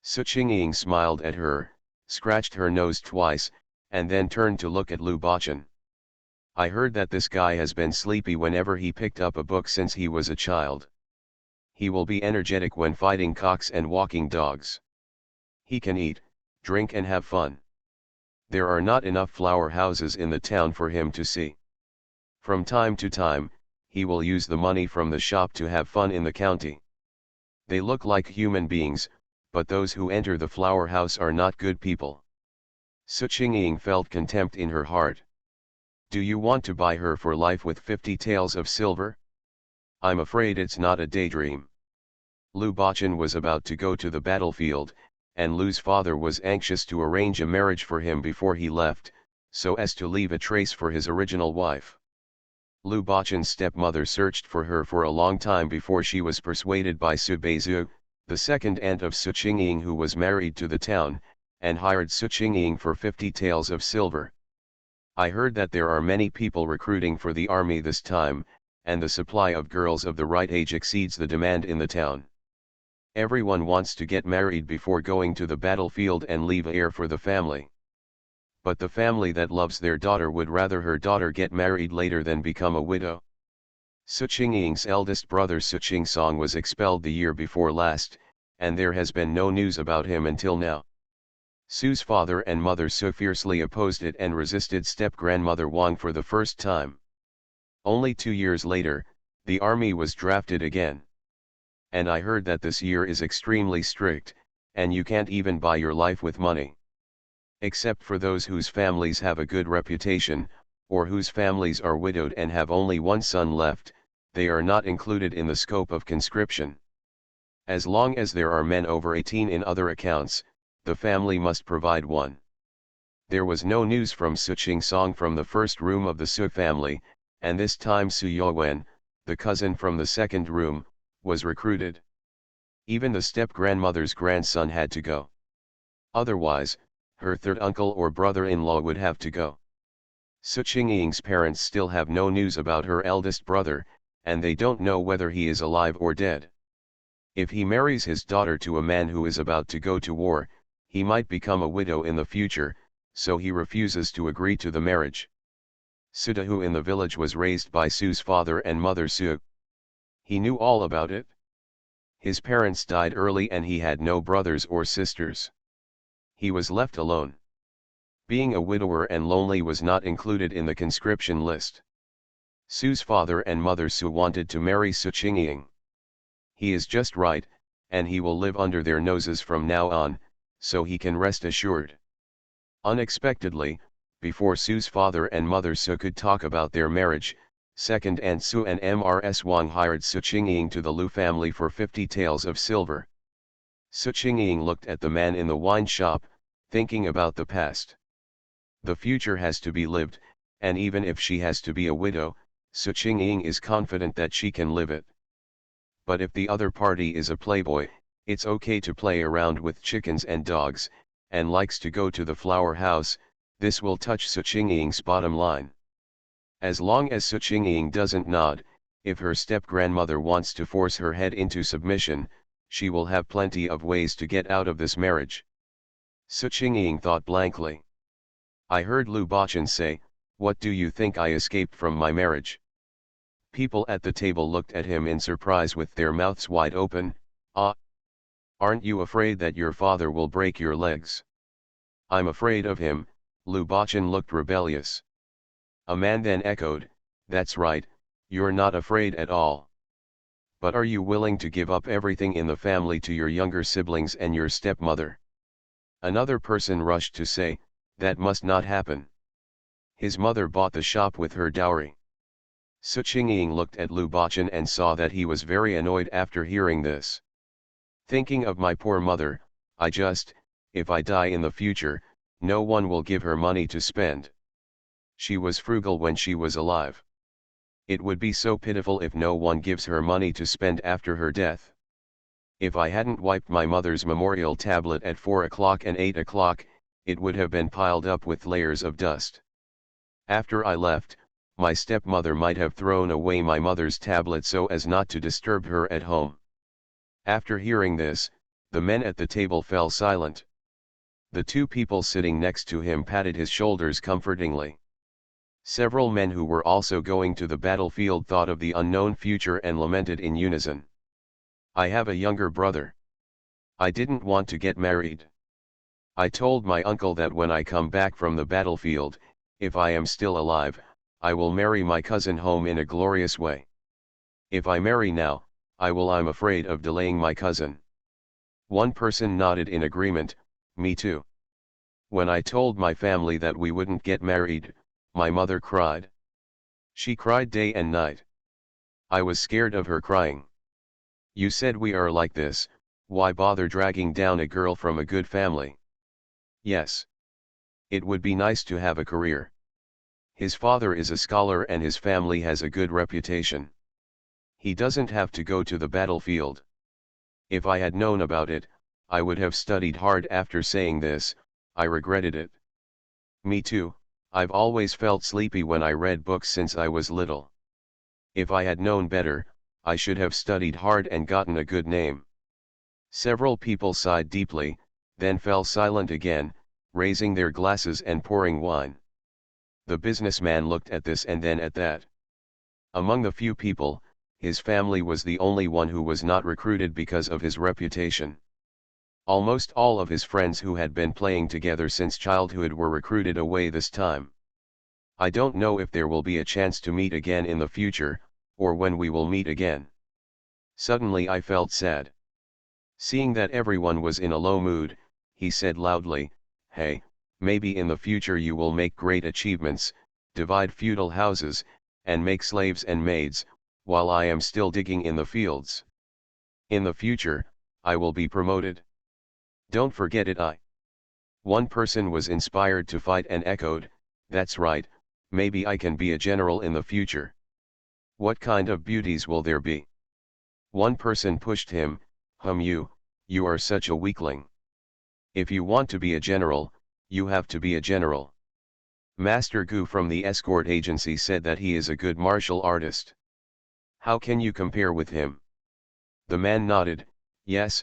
Su Qingying smiled at her, scratched her nose twice, and then turned to look at Lu Bachan. "I heard that this guy has been sleepy whenever he picked up a book since he was a child. He will be energetic when fighting cocks and walking dogs. He can eat, drink and have fun. There are not enough flower houses in the town for him to see. From time to time, he will use the money from the shop to have fun in the county. They look like human beings, but those who enter the flower house are not good people." Su Qingying felt contempt in her heart. "Do you want to buy her for life with 50 taels of silver? I'm afraid it's not a daydream." Lu Bachan was about to go to the battlefield, and Lu's father was anxious to arrange a marriage for him before he left, so as to leave a trace for his original wife. Lu Bachan's stepmother searched for her for a long time before she was persuaded by Su Beizu, the second aunt of Su Qingying, who was married to the town, and hired Su Qingying for 50 taels of silver. I heard that there are many people recruiting for the army this time, and the supply of girls of the right age exceeds the demand in the town. Everyone wants to get married before going to the battlefield and leave heir for the family. But the family that loves their daughter would rather her daughter get married later than become a widow. Su Qingying's eldest brother Su Qingsong was expelled the year before last, and there has been no news about him until now. Su's father and mother Su fiercely opposed it and resisted step-grandmother Wang for the first time. Only 2 years later, the army was drafted again. And I heard that this year is extremely strict, and you can't even buy your life with money. Except for those whose families have a good reputation, or whose families are widowed and have only one son left, they are not included in the scope of conscription. As long as there are men over 18 in other accounts, the family must provide one. There was no news from Su Qingsong from the first room of the Su family, and this time Su Youwen, the cousin from the second room, was recruited. Even the step-grandmother's grandson had to go. Otherwise, her third uncle or brother-in-law would have to go. Su Qingying's parents still have no news about her eldest brother, and they don't know whether he is alive or dead. If he marries his daughter to a man who is about to go to war, he might become a widow in the future, so he refuses to agree to the marriage. Su Dahu in the village was raised by Su's father and mother Su. He knew all about it. His parents died early and he had no brothers or sisters. He was left alone. Being a widower and lonely was not included in the conscription list. Su's father and mother Su wanted to marry Su Qingying. He is just right, and he will live under their noses from now on, so he can rest assured. Unexpectedly, before Su's father and mother Su could talk about their marriage, second aunt Su and Mrs. Wang hired Su Qingying to the Lu family for 50 taels of silver. Su Qingying looked at the man in the wine shop, thinking about the past. The future has to be lived, and even if she has to be a widow, Su Qingying is confident that she can live it. But if the other party is a playboy, it's okay to play around with chickens and dogs, and likes to go to the flower house, this will touch Su Qingying's bottom line. As long as Su Qingying doesn't nod, if her step-grandmother wants to force her head into submission, she will have plenty of ways to get out of this marriage. Su Qingying thought blankly. I heard Lu Bachan say, "What do you think I escaped from my marriage?" People at the table looked at him in surprise with their mouths wide open. "Ah! Aren't you afraid that your father will break your legs?" "I'm afraid of him," Lu Bachan looked rebellious. A man then echoed, "That's right, you're not afraid at all. But are you willing to give up everything in the family to your younger siblings and your stepmother?" Another person rushed to say, "That must not happen. His mother bought the shop with her dowry." Su Qingying looked at Lu Bachan and saw that he was very annoyed after hearing this. "Thinking of my poor mother, if I die in the future, no one will give her money to spend. She was frugal when she was alive. It would be so pitiful if no one gives her money to spend after her death. If I hadn't wiped my mother's memorial tablet at 4 o'clock and 8 o'clock, it would have been piled up with layers of dust. After I left, my stepmother might have thrown away my mother's tablet so as not to disturb her at home." After hearing this, the men at the table fell silent. The two people sitting next to him patted his shoulders comfortingly. Several men who were also going to the battlefield thought of the unknown future and lamented in unison. "I have a younger brother. I didn't want to get married. I told my uncle that when I come back from the battlefield, if I am still alive, I will marry my cousin home in a glorious way. If I marry now, I'm afraid of delaying my cousin." One person nodded in agreement, "Me too. When I told my family that we wouldn't get married, my mother cried. She cried day and night. I was scared of her crying. You said we are like this, why bother dragging down a girl from a good family? Yes. It would be nice to have a career. His father is a scholar and his family has a good reputation. He doesn't have to go to the battlefield. If I had known about it, I would have studied hard. After saying this, I regretted it. Me too, I've always felt sleepy when I read books since I was little. If I had known better, I should have studied hard and gotten a good name. Several people sighed deeply, then fell silent again, raising their glasses and pouring wine. The businessman looked at this and then at that. Among the few people, his family was the only one who was not recruited because of his reputation. Almost all of his friends who had been playing together since childhood were recruited away this time. I don't know if there will be a chance to meet again in the future, or when we will meet again. Suddenly I felt sad. Seeing that everyone was in a low mood, he said loudly, "Hey, maybe in the future you will make great achievements, divide feudal houses, and make slaves and maids, while I am still digging in the fields. In the future, I will be promoted. Don't forget it." One person was inspired to fight and echoed, "That's right, maybe I can be a general in the future. What kind of beauties will there be?" One person pushed him, you are such a weakling. If you want to be a general, you have to be a general." Master Gu from the escort agency said that he is a good martial artist. "How can you compare with him?" The man nodded, yes,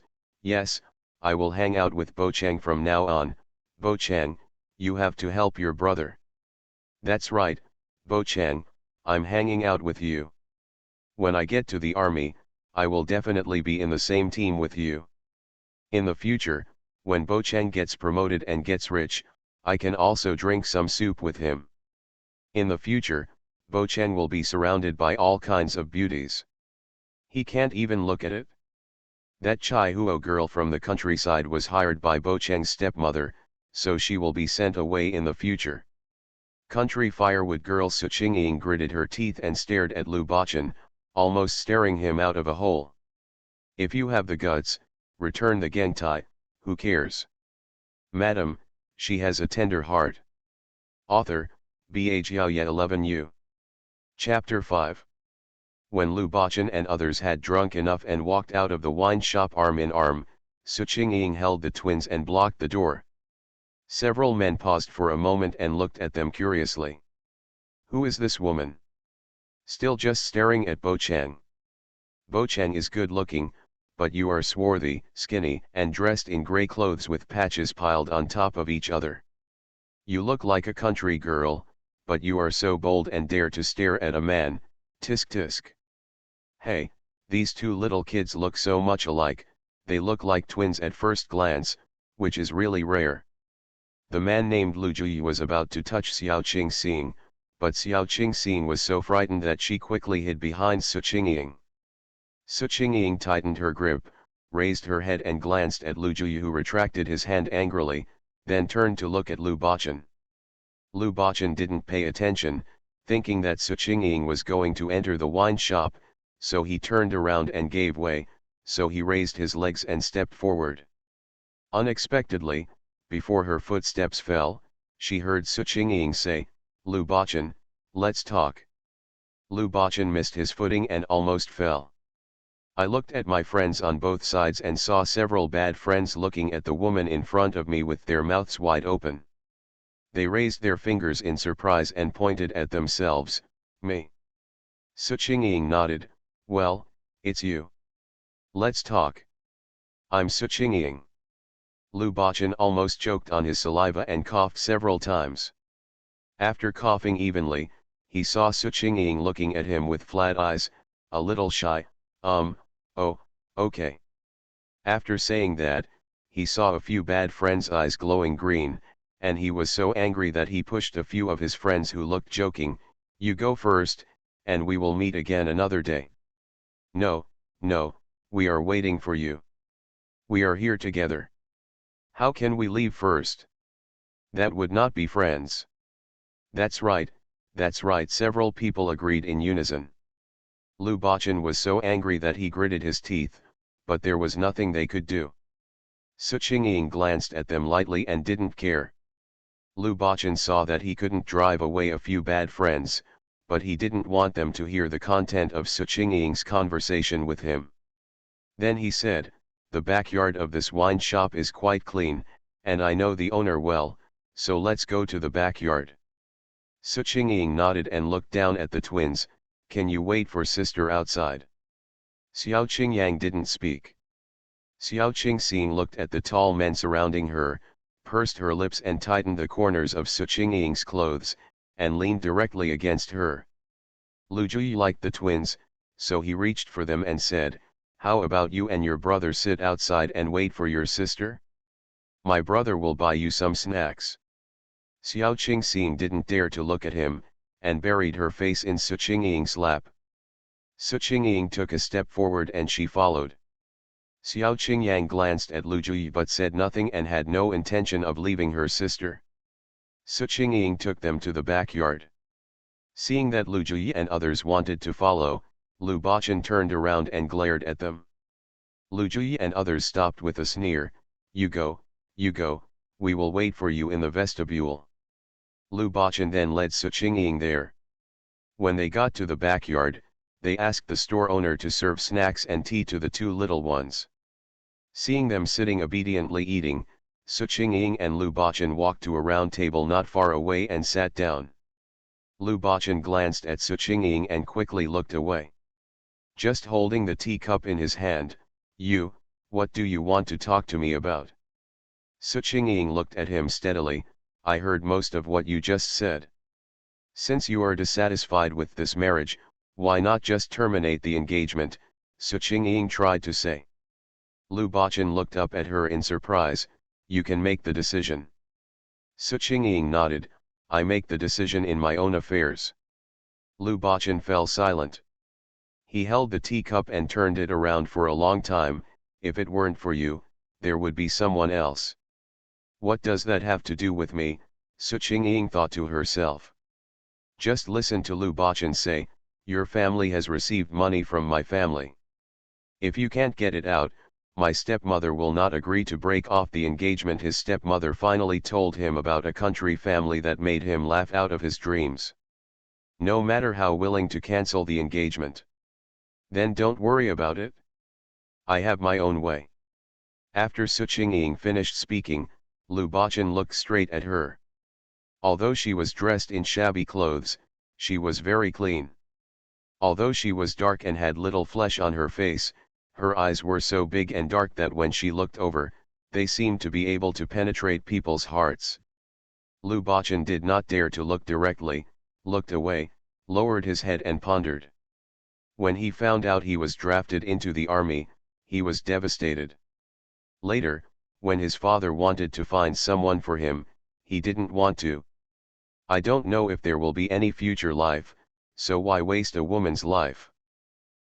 I will hang out with Bo Chang from now on. Bo Chang, you have to help your brother." "That's right, Bo Chang, I'm hanging out with you. When I get to the army, I will definitely be in the same team with you. In the future, when Bo Chang gets promoted and gets rich, I can also drink some soup with him. In the future, Bo Chang will be surrounded by all kinds of beauties. He can't even look at it." That Chai Huo girl from the countryside was hired by Bo Chang's stepmother, so she will be sent away in the future. Country firewood girl Su Qingying gritted her teeth and stared at Lu Bachan, almost staring him out of a hole. "If you have the guts, return the gengtai, who cares? Madam, she has a tender heart." Author, Ba Jiaoye 11U. Chapter 5. When Lu Bachan and others had drunk enough and walked out of the wine shop arm in arm, Su Qingying held the twins and blocked the door. Several men paused for a moment and looked at them curiously. "Who is this woman?" Still just staring at Bo Chang. "Bo Chang is good looking, but you are swarthy, skinny, and dressed in grey clothes with patches piled on top of each other. You look like a country girl, but you are so bold and dare to stare at a man, tisk tisk. Hey, these two little kids look so much alike, they look like twins at first glance, which is really rare." The man named Lu Juyi was about to touch Xiao Qingxing, but Xiao Qingxing was so frightened that she quickly hid behind Su Qingying. Su Qingying tightened her grip, raised her head and glanced at Lu Juyi, who retracted his hand angrily, then turned to look at Lu Bachan. Lu Bachan didn't pay attention, thinking that Su Qingying was going to enter the wine shop, so he turned around and gave way, so he raised his legs and stepped forward. Unexpectedly, before her footsteps fell, she heard Su Qingying say, "Lu Bachan, let's talk." Lu Bachan missed his footing and almost fell. I looked at my friends on both sides and saw several bad friends looking at the woman in front of me with their mouths wide open. They raised their fingers in surprise and pointed at themselves, me. Su Qingying nodded, "Well, it's you. Let's talk. I'm Su Qingying." Lu Bachan almost choked on his saliva and coughed several times. After coughing evenly, he saw Su Qingying looking at him with flat eyes, a little shy, oh, okay. After saying that, he saw a few bad friends' eyes glowing green, and he was so angry that he pushed a few of his friends who looked joking, "You go first, and we will meet again another day." No, we are waiting for you. We are here together. How can we leave first? That would not be friends. That's right, several people agreed in unison. Lu Bachan was so angry that he gritted his teeth, but there was nothing they could do. Su Qingying glanced at them lightly and didn't care. Lu Bachan saw that he couldn't drive away a few bad friends, but he didn't want them to hear the content of Su Qingying's conversation with him. Then he said, the backyard of this wine shop is quite clean, and I know the owner well, so let's go to the backyard. Su Qingying nodded and looked down at the twins. Can you wait for sister outside? Xiao Qingyang didn't speak. Xiao Qingxing looked at the tall men surrounding her, pursed her lips and tightened the corners of Su Qingying's clothes, and leaned directly against her. Lu Jui liked the twins, so he reached for them and said, "How about you and your brother sit outside and wait for your sister? My brother will buy you some snacks." Xiao Qingxing didn't dare to look at him, and buried her face in Su Qingying's lap. Su Qingying took a step forward and she followed. Xiao Qingyang glanced at Lu Jui but said nothing and had no intention of leaving her sister. Su Qingying took them to the backyard. Seeing that Lu Jui and others wanted to follow, Lu Bachan turned around and glared at them. Lu Jui and others stopped with a sneer. You go, we will wait for you in the vestibule." Lu Bachan then led Su Qingying there. When they got to the backyard, they asked the store owner to serve snacks and tea to the two little ones. Seeing them sitting obediently eating, Su Qingying and Lu Bachan walked to a round table not far away and sat down. Lu Bachan glanced at Su Qingying and quickly looked away. Just holding the teacup in his hand, what do you want to talk to me about?" Su Qingying looked at him steadily. "I heard most of what you just said. Since you are dissatisfied with this marriage, why not just terminate the engagement?" Su Qingying tried to say. Lu Bachan looked up at her in surprise. "You can make the decision." Su Qingying nodded. "I make the decision in my own affairs." Lu Bachan fell silent. He held the teacup and turned it around for a long time. "If it weren't for you, there would be someone else." "What does that have to do with me?" Su Qingying thought to herself. "Just listen to Lu Bachan say, your family has received money from my family. If you can't get it out, my stepmother will not agree to break off the engagement." His stepmother finally told him about a country family that made him laugh out of his dreams. No matter how willing to cancel the engagement. "Then don't worry about it. I have my own way." After Su Qingying finished speaking, Lu Bachan looked straight at her. Although she was dressed in shabby clothes, she was very clean. Although she was dark and had little flesh on her face, her eyes were so big and dark that when she looked over, they seemed to be able to penetrate people's hearts. Lu Bachan did not dare to look directly, looked away, lowered his head and pondered. When he found out he was drafted into the army, he was devastated. Later, when his father wanted to find someone for him, he didn't want to. "I don't know if there will be any future life, so why waste a woman's life?"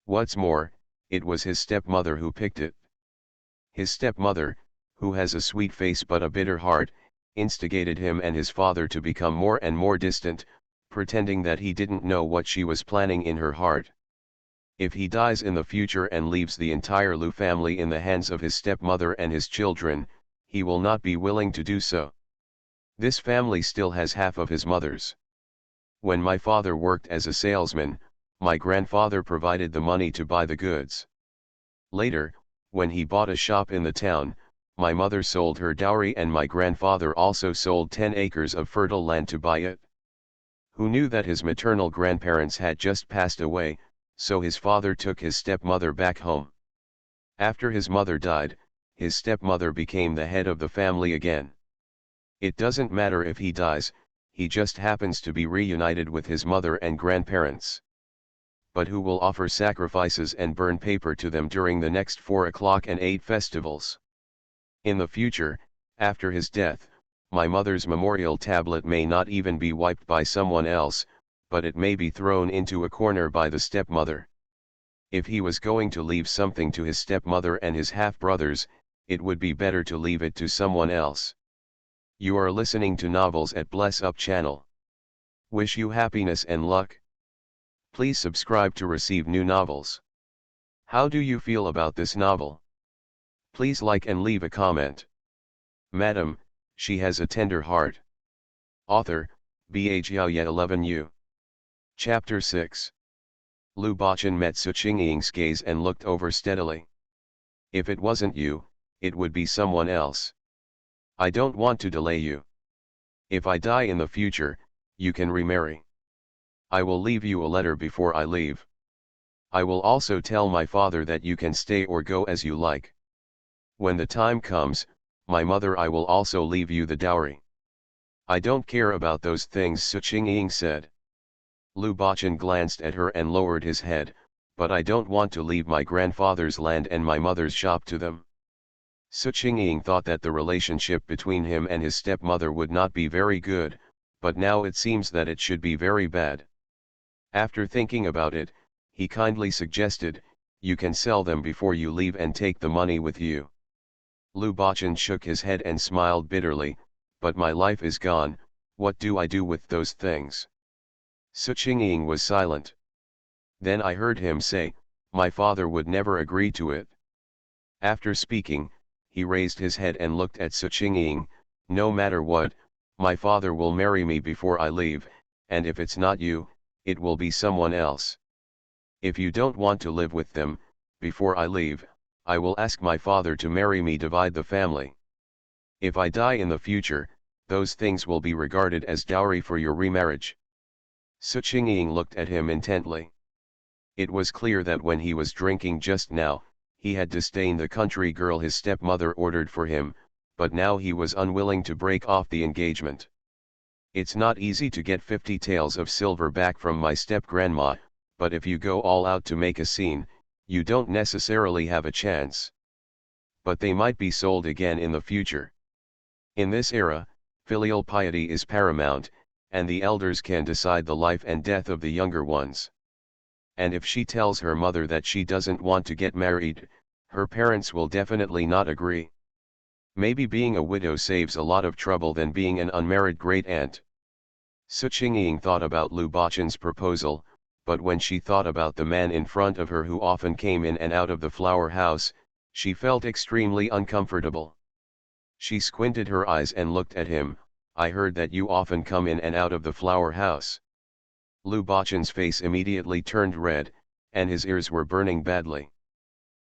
What's more, it was his stepmother who picked it. His stepmother, who has a sweet face but a bitter heart, instigated him and his father to become more and more distant, pretending that he didn't know what she was planning in her heart. If he dies in the future and leaves the entire Lu family in the hands of his stepmother and his children, he will not be willing to do so. This family still has half of his mother's. When my father worked as a salesman, my grandfather provided the money to buy the goods. Later, when he bought a shop in the town, my mother sold her dowry and my grandfather also sold 10 acres of fertile land to buy it. Who knew that his maternal grandparents had just passed away, so his father took his stepmother back home. After his mother died, his stepmother became the head of the family again. It doesn't matter if he dies, he just happens to be reunited with his mother and grandparents. But who will offer sacrifices and burn paper to them during the next 4 o'clock and 8 festivals? In the future, after his death, my mother's memorial tablet may not even be wiped by someone else, but it may be thrown into a corner by the stepmother. If he was going to leave something to his stepmother and his half-brothers, it would be better to leave it to someone else. You are listening to Novels at Bless Up channel. Wish you happiness and luck. Please subscribe to receive new novels. How do you feel about this novel? Please like and leave a comment. Madam, she has a tender heart. Author, Bha Jiaoye 11U. Chapter 6. Lu Bachan met Su Qingying's gaze and looked over steadily. If it wasn't you, it would be someone else. I don't want to delay you. If I die in the future, you can remarry. I will leave you a letter before I leave. I will also tell my father that you can stay or go as you like. When the time comes, my mother, I will also leave you the dowry. I don't care about those things, Su Qingying said. Lu Baqin glanced at her and lowered his head, but I don't want to leave my grandfather's land and my mother's shop to them. Su Qingying thought that the relationship between him and his stepmother would not be very good, but now it seems that it should be very bad. After thinking about it, he kindly suggested, you can sell them before you leave and take the money with you. Lu Baqin shook his head and smiled bitterly, but my life is gone, what do I do with those things? Su Qingying was silent. Then I heard him say, my father would never agree to it. After speaking, he raised his head and looked at Su Qingying, no matter what, my father will marry me before I leave, and if it's not you, it will be someone else. If you don't want to live with them, before I leave, I will ask my father to marry me, divide the family. If I die in the future, those things will be regarded as dowry for your remarriage. Su Qingying looked at him intently. It was clear that when he was drinking just now, he had disdained the country girl his stepmother ordered for him, but now he was unwilling to break off the engagement. It's not easy to get 50 taels of silver back from my step-grandma, but if you go all out to make a scene, you don't necessarily have a chance. But they might be sold again in the future. In this era, filial piety is paramount, and the elders can decide the life and death of the younger ones. And if she tells her mother that she doesn't want to get married, her parents will definitely not agree. Maybe being a widow saves a lot of trouble than being an unmarried great-aunt. Su Qingying thought about Lu Baqin's proposal, but when she thought about the man in front of her who often came in and out of the flower house, she felt extremely uncomfortable. She squinted her eyes and looked at him, I heard that you often come in and out of the flower house. Lu Baqin's face immediately turned red, and his ears were burning badly.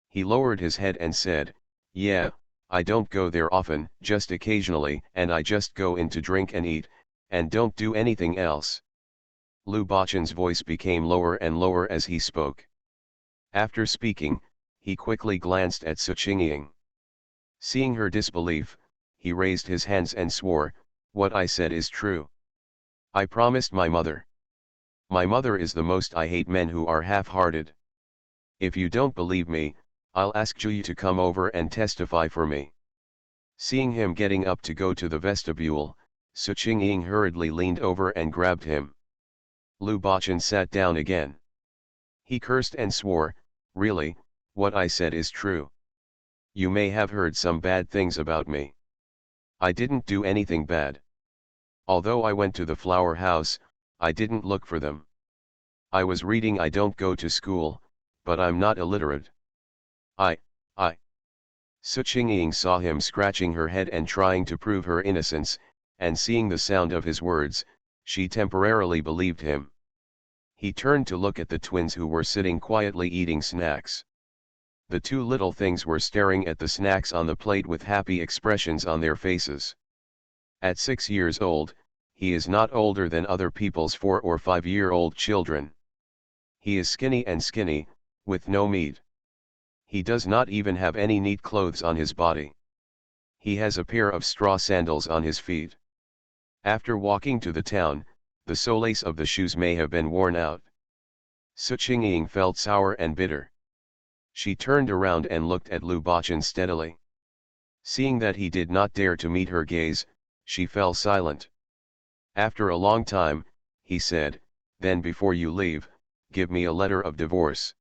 He lowered his head and said, yeah, I don't go there often, just occasionally, and I just go in to drink and eat, and don't do anything else. Lu Baqin's voice became lower and lower as he spoke. After speaking, he quickly glanced at Su Qingying. Seeing her disbelief, he raised his hands and swore, what I said is true. I promised my mother. My mother is the most I hate men who are half-hearted. If you don't believe me, I'll ask Juyi to come over and testify for me. Seeing him getting up to go to the vestibule, Su Qingying hurriedly leaned over and grabbed him. Lu Baqin sat down again. He cursed and swore, really, what I said is true. You may have heard some bad things about me. I didn't do anything bad. Although I went to the flower house, I didn't look for them. I was reading. I don't go to school, but I'm not illiterate. I. Su Qingying saw him scratching her head and trying to prove her innocence, and seeing the sound of his words, she temporarily believed him. He turned to look at the twins who were sitting quietly eating snacks. The two little things were staring at the snacks on the plate with happy expressions on their faces. At 6 years old, he is not older than other people's 4 or 5-year-old children. He is skinny, with no meat. He does not even have any neat clothes on his body. He has a pair of straw sandals on his feet. After walking to the town, the soles of the shoes may have been worn out. Su Qingying felt sour and bitter. She turned around and looked at Lu Baqin steadily. Seeing that he did not dare to meet her gaze, she fell silent. After a long time, he said, then before you leave, give me a letter of divorce.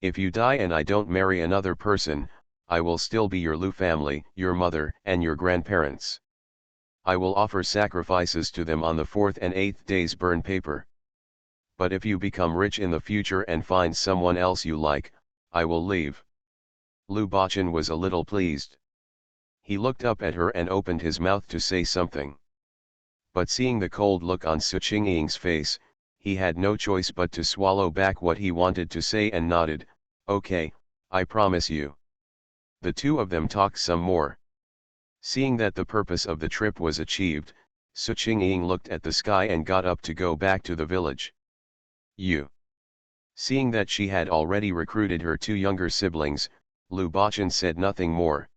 If you die and I don't marry another person, I will still be your Lu family, your mother, and your grandparents. I will offer sacrifices to them on the 4th and 8th days, burn paper. But if you become rich in the future and find someone else you like, I will leave. Lu Baqin was a little pleased. He looked up at her and opened his mouth to say something. But seeing the cold look on Su Qingying's face, he had no choice but to swallow back what he wanted to say and nodded, okay, I promise you. The two of them talked some more. Seeing that the purpose of the trip was achieved, Su Qingying looked at the sky and got up to go back to the village. You. Seeing that she had already recruited her two younger siblings, Lu Bachan said nothing more.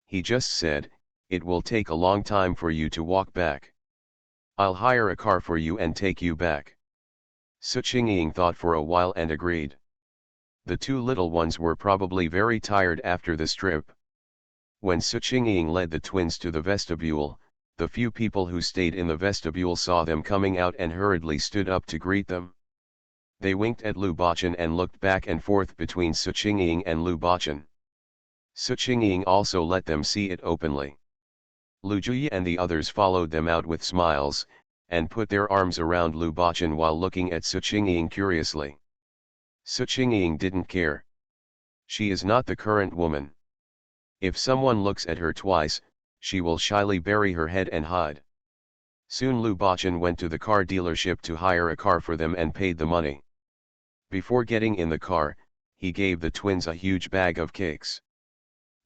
He just said, "It will take a long time for you to walk back. I'll hire a car for you and take you back." Su Qingying thought for a while and agreed. The two little ones were probably very tired after this trip. When Su Qingying led the twins to the vestibule, the few people who stayed in the vestibule saw them coming out and hurriedly stood up to greet them. They winked at Lu Bachan and looked back and forth between Su Qingying and Lu Bachan. Su Qingying also let them see it openly. Lu Juyi and the others followed them out with smiles, and put their arms around Lu Bachan while looking at Su Qingying curiously. Su Qingying didn't care. She is not the current woman. If someone looks at her twice, she will shyly bury her head and hide. Soon Lu Bachan went to the car dealership to hire a car for them and paid the money. Before getting in the car, he gave the twins a huge bag of cakes.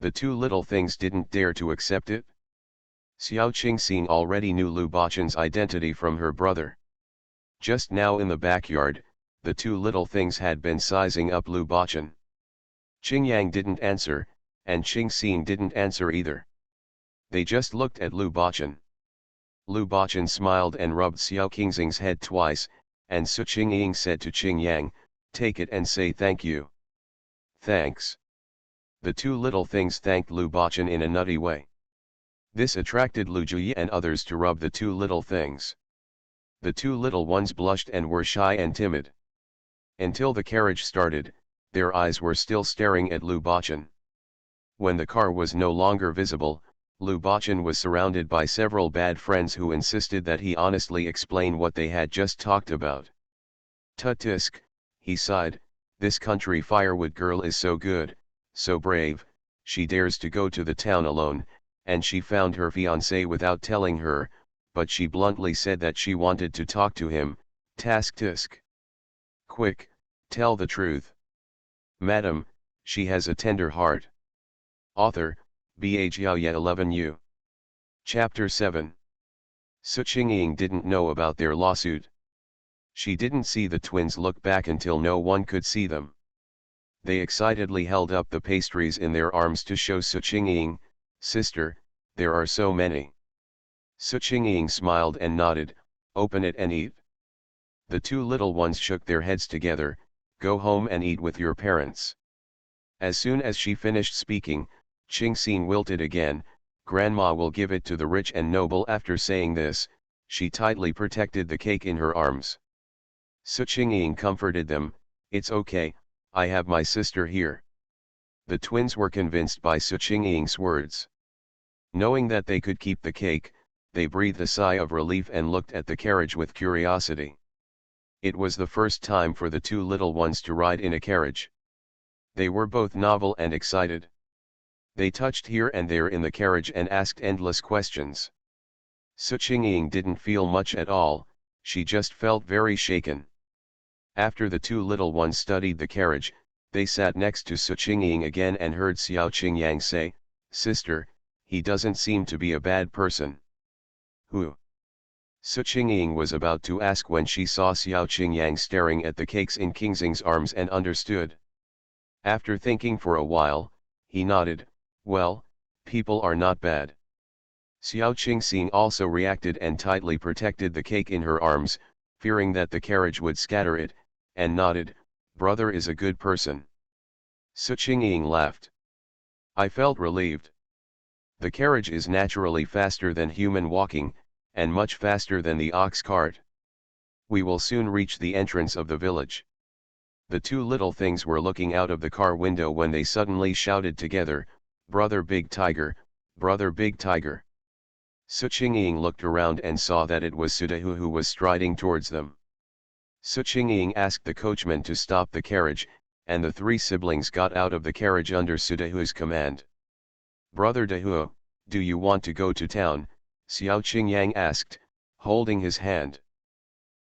The two little things didn't dare to accept it. Xiao Qingxing already knew Lu Bachan's identity from her brother. Just now in the backyard, the two little things had been sizing up Lu Bachan. Qingyang didn't answer, and Qingxing didn't answer either. They just looked at Lu Bachan. Lu Bachan smiled and rubbed Xiao Qingxing's head twice, and Su Qingying said to Qingyang, "Take it and say thank you." "Thanks." The two little things thanked Lu Bachan in a nutty way. This attracted Lu Juyi and others to rub the two little things. The two little ones blushed and were shy and timid. Until the carriage started, their eyes were still staring at Lu Bachan. When the car was no longer visible, Lu Bachan was surrounded by several bad friends who insisted that he honestly explain what they had just talked about. "Tut tisk," he sighed, "this country firewood girl is so good, so brave, she dares to go to the town alone, and she found her fiancé without telling her, but she bluntly said that she wanted to talk to him, task tisk. Quick, tell the truth. Madam, she has a tender heart." Author, Bha Jiaoye 11U. Chapter 7. Su Qingying didn't know about their lawsuit. She didn't see the twins look back until no one could see them. They excitedly held up the pastries in their arms to show Su Qingying, "Sister, there are so many." Su Qingying smiled and nodded, "Open it and eat." The two little ones shook their heads together, "Go home and eat with your parents." As soon as she finished speaking, Qingxing wilted again, "Grandma will give it to the rich and noble." After saying this, she tightly protected the cake in her arms. Su Qingying comforted them, "It's okay, I have my sister here." The twins were convinced by Su Qingying's words. Knowing that they could keep the cake, they breathed a sigh of relief and looked at the carriage with curiosity. It was the first time for the two little ones to ride in a carriage. They were both novel and excited. They touched here and there in the carriage and asked endless questions. Su Qingying didn't feel much at all, she just felt very shaken. After the two little ones studied the carriage, they sat next to Su Qingying again and heard Xiao Qingyang say, "Sister, he doesn't seem to be a bad person." "Who?" Su Qingying was about to ask when she saw Xiao Qingyang staring at the cakes in Qingxing's arms and understood. After thinking for a while, he nodded, "Well, people are not bad." Xiao Qingxing also reacted and tightly protected the cake in her arms, fearing that the carriage would scatter it, and nodded, "Brother is a good person." Su Qingying laughed. "I felt relieved. The carriage is naturally faster than human walking, and much faster than the ox cart. We will soon reach the entrance of the village." The two little things were looking out of the car window when they suddenly shouted together, "Brother Big Tiger, Brother Big Tiger." Su Qingying looked around and saw that it was Sudahu who was striding towards them. Su Qingying asked the coachman to stop the carriage, and the three siblings got out of the carriage under Sudahu's command. "Brother Dahu, do you want to go to town?" Xiao Qingyang asked, holding his hand.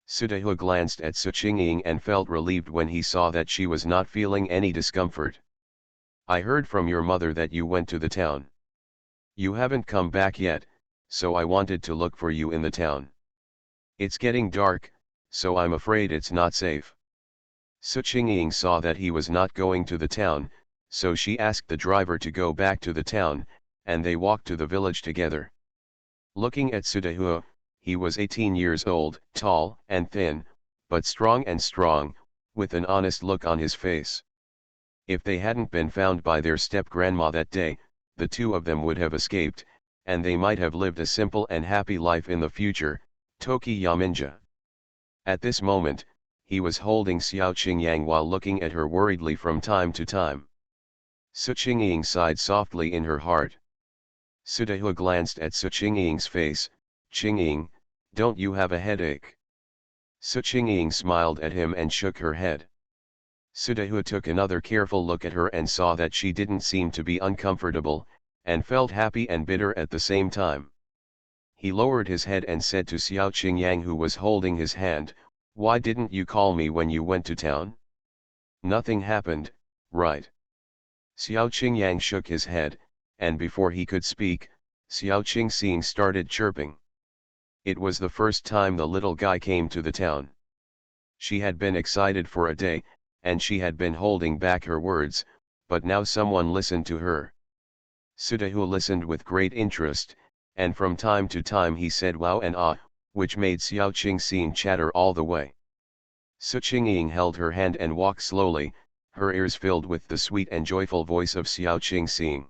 Sudahu glanced at Su Qingying and felt relieved when he saw that she was not feeling any discomfort. I heard from your mother that you went to the town. You haven't come back yet, so I wanted to look for you in the town. It's getting dark, so I'm afraid it's not safe. Su Qingying saw that he was not going to the town, so she asked the driver to go back to the town, and they walked to the village together. Looking at Su Dehua, he was 18 years old, tall and thin, but strong, with an honest look on his face. If they hadn't been found by their step-grandma that day, the two of them would have escaped, and they might have lived a simple and happy life in the future. Toki Yaminja. At this moment, he was holding Xiao Qingyang while looking at her worriedly from time to time. Su Qingying sighed softly in her heart. Su Dehua glanced at Su Qingying's face. Qingying, don't you have a headache? Su Qingying smiled at him and shook her head. Su Dehua took another careful look at her and saw that she didn't seem to be uncomfortable, and felt happy and bitter at the same time. He lowered his head and said to Xiao Qingyang, who was holding his hand, "Why didn't you call me when you went to town? Nothing happened, right?" Xiao Qingyang shook his head, and before he could speak, Xiao Qingxing started chirping. It was the first time the little guy came to the town. She had been excited for a day, and she had been holding back her words, but now someone listened to her. Su Dehua listened with great interest, and from time to time he said wow and ah, which made Xiao Qingxing chatter all the way. Su Qingying held her hand and walked slowly, her ears filled with the sweet and joyful voice of Xiao Qingxing.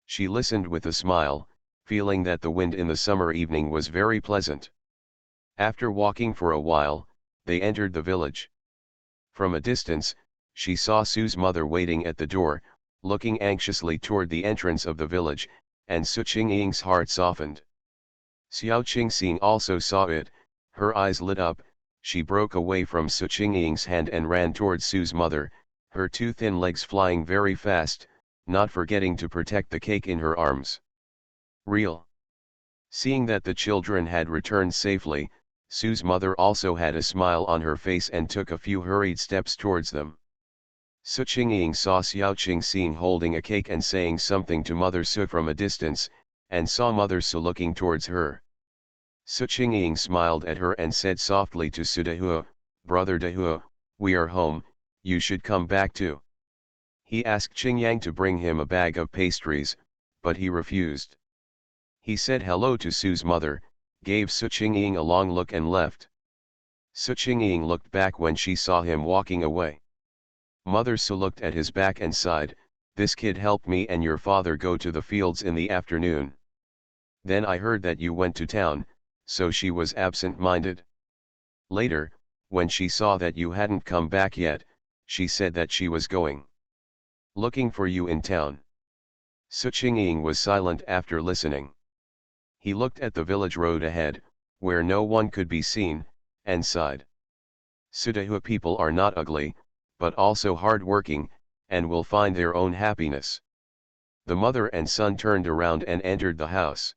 She listened with a smile, feeling that the wind in the summer evening was very pleasant. After walking for a while, they entered the village. From a distance, she saw Su's mother waiting at the door, looking anxiously toward the entrance of the village, and Su Qingying's heart softened. Xiao Qingxing also saw it, her eyes lit up, she broke away from Su Qingying's hand and ran toward Su's mother, her two thin legs flying very fast, not forgetting to protect the cake in her arms. Real. Seeing that the children had returned safely, Su's mother also had a smile on her face and took a few hurried steps towards them. Su Qingying saw Xiao Qingxing holding a cake and saying something to Mother Su from a distance, and saw Mother Su looking towards her. Su Qingying smiled at her and said softly to Su Dehua, "Brother Dehua, we are home, you should come back too." He asked Qingyang to bring him a bag of pastries, but he refused. He said hello to Su's mother, gave Su Qingying a long look and left. Su Qingying looked back when she saw him walking away. Mother Su looked at his back and sighed, "This kid helped me and your father go to the fields in the afternoon. Then I heard that you went to town, so she was absent-minded. Later, when she saw that you hadn't come back yet, she said that she was looking for you in town." Su Qingying was silent after listening. He looked at the village road ahead, where no one could be seen, and sighed. Su Dehua people are not ugly, but also hard-working, and will find their own happiness. The mother and son turned around and entered the house.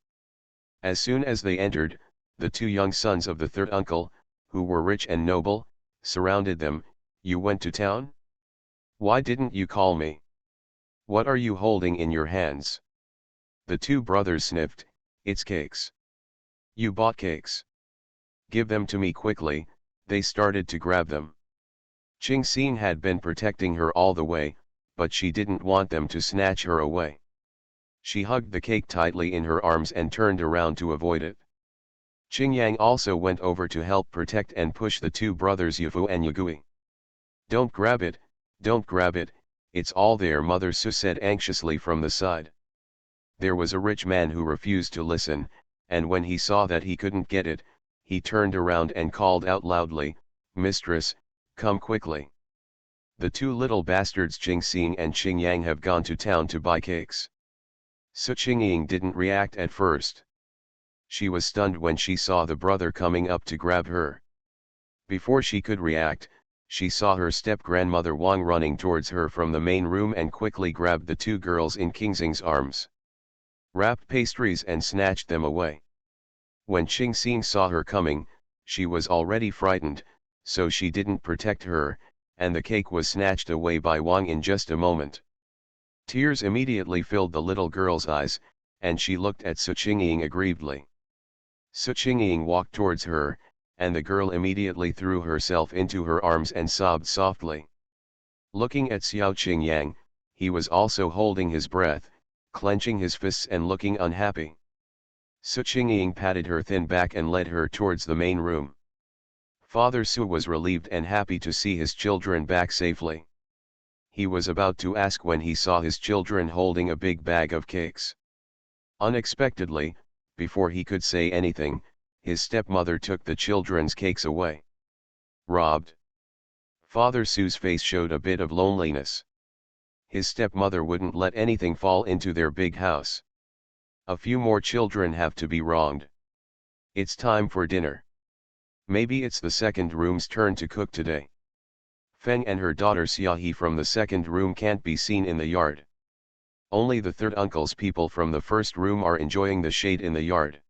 As soon as they entered, the two young sons of the third uncle, who were rich and noble, surrounded them. "You went to town? Why didn't you call me? What are you holding in your hands?" The two brothers sniffed. "It's cakes." "You bought cakes? Give them to me quickly." They started to grab them. Qingxing had been protecting her all the way, but she didn't want them to snatch her away. She hugged the cake tightly in her arms and turned around to avoid it. Qingyang also went over to help protect and push the two brothers Yufu and Yugui. Don't grab it, it's all there," Mother Su said anxiously from the side. There was a rich man who refused to listen, and when he saw that he couldn't get it, he turned around and called out loudly, "Mistress, come quickly. The two little bastards Qingxing and Qingyang have gone to town to buy cakes." Su Qingying didn't react at first. She was stunned when she saw the brother coming up to grab her. Before she could react, she saw her step-grandmother Wang running towards her from the main room and quickly grabbed the two girls in Qingxing's arms, wrapped pastries and snatched them away. When Qingxing saw her coming, she was already frightened, so she didn't protect her, and the cake was snatched away by Wang in just a moment. Tears immediately filled the little girl's eyes, and she looked at Su Qingying aggrievedly. Su Qingying walked towards her, and the girl immediately threw herself into her arms and sobbed softly. Looking at Xiao Qingyang, he was also holding his breath, clenching his fists and looking unhappy. Su Qingying patted her thin back and led her towards the main room. Father Su was relieved and happy to see his children back safely. He was about to ask when he saw his children holding a big bag of cakes. Unexpectedly, before he could say anything, his stepmother took the children's cakes away. Robbed. Father Su's face showed a bit of loneliness. His stepmother wouldn't let anything fall into their big house. A few more children have to be wronged. It's time for dinner. Maybe it's the second room's turn to cook today. Feng and her daughter Xiaohe from the second room can't be seen in the yard. Only the third uncle's people from the first room are enjoying the shade in the yard.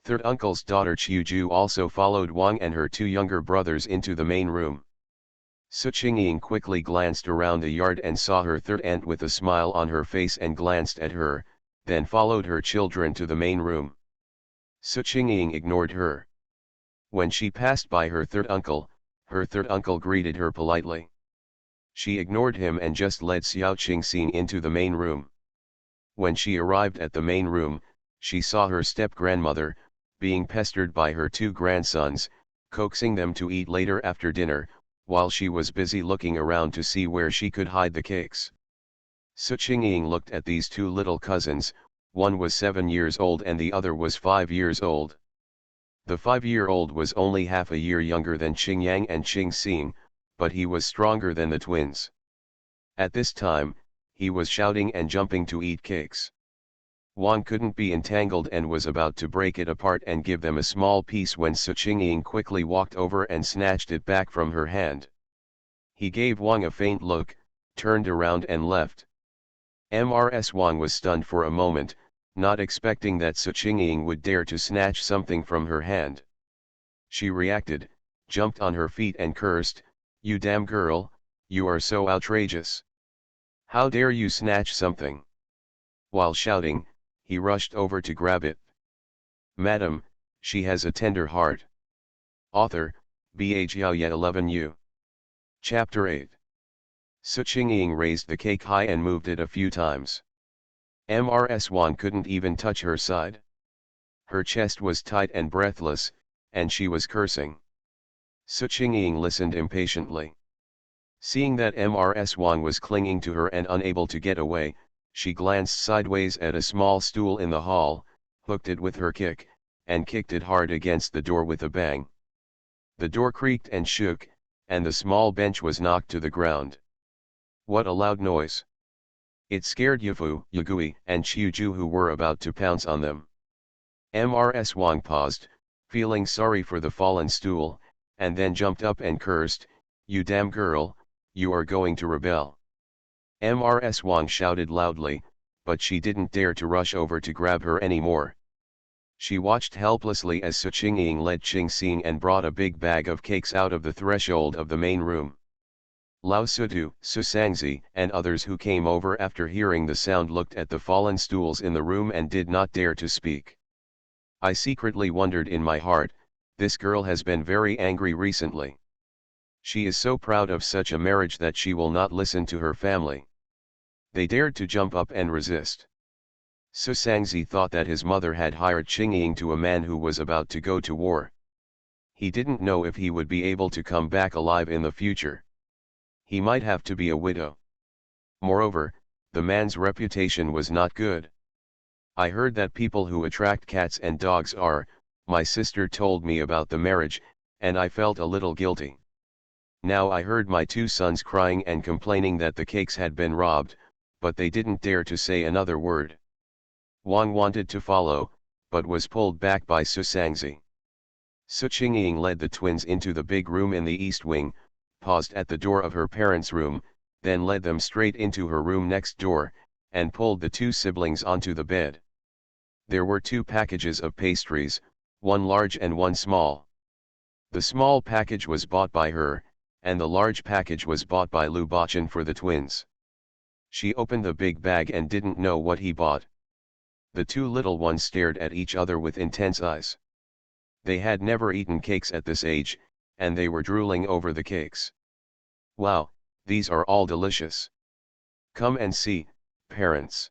Third uncle's daughter Qiuju also followed Wang and her two younger brothers into the main room. Su Qingying quickly glanced around the yard and saw her third aunt with a smile on her face and glanced at her, then followed her children to the main room. Su Qingying ignored her. When she passed by her third uncle greeted her politely. She ignored him and just led Xiao Qingxing into the main room. When she arrived at the main room, she saw her step-grandmother, being pestered by her two grandsons, coaxing them to eat later after dinner, while she was busy looking around to see where she could hide the cakes. Su Qingying looked at these two little cousins, one was 7 years old and the other was 5 years old. The 5-year-old was only half a year younger than Qingyang and Qingxing, but he was stronger than the twins. At this time, he was shouting and jumping to eat cakes. Wang couldn't be entangled and was about to break it apart and give them a small piece when Su Qingying quickly walked over and snatched it back from her hand. He gave Wang a faint look, turned around and left. Mrs. Wang was stunned for a moment, not expecting that Su Qingying would dare to snatch something from her hand. She reacted, jumped on her feet and cursed, "You damn girl, you are so outrageous. How dare you snatch something?" While shouting, he rushed over to grab it. "Madam, she has a tender heart." Author, Bhjiaoye 11U. Chapter 8. Su Qingying raised the cake high and moved it a few times. Mrs. Wang couldn't even touch her side. Her chest was tight and breathless, and she was cursing. Su Qingying listened impatiently. Seeing that Mrs. Wang was clinging to her and unable to get away, she glanced sideways at a small stool in the hall, hooked it with her kick, and kicked it hard against the door with a bang. The door creaked and shook, and the small bench was knocked to the ground. What a loud noise! It scared Yufu, Yugui, and Qiuju, who were about to pounce on them. Mrs. Wang paused, feeling sorry for the fallen stool, and then jumped up and cursed, "You damn girl, you are going to rebel." Mrs. Wang shouted loudly, but she didn't dare to rush over to grab her anymore. She watched helplessly as Su Qingying led Qingxing and brought a big bag of cakes out of the threshold of the main room. Lao Sutu, Su Sangzi, and others who came over after hearing the sound looked at the fallen stools in the room and did not dare to speak. I secretly wondered in my heart, this girl has been very angry recently. She is so proud of such a marriage that she will not listen to her family. They dared to jump up and resist. Su Sangzi thought that his mother had hired Qingying to a man who was about to go to war. He didn't know if he would be able to come back alive in the future. He might have to be a widow. Moreover, the man's reputation was not good. I heard that people who attract cats and dogs are, my sister told me about the marriage, and I felt a little guilty. Now I heard my two sons crying and complaining that the cakes had been robbed, but they didn't dare to say another word. Wang wanted to follow, but was pulled back by Su Sangzi. Su Qingying led the twins into the big room in the east wing, paused at the door of her parents' room, then led them straight into her room next door, and pulled the two siblings onto the bed. There were 2 packages of pastries, one large and one small. The small package was bought by her, and the large package was bought by Lu Bachan for the twins. She opened the big bag and didn't know what he bought. The two little ones stared at each other with intense eyes. They had never eaten cakes at this age, and they were drooling over the cakes. Wow, these are all delicious. Come and see, parents.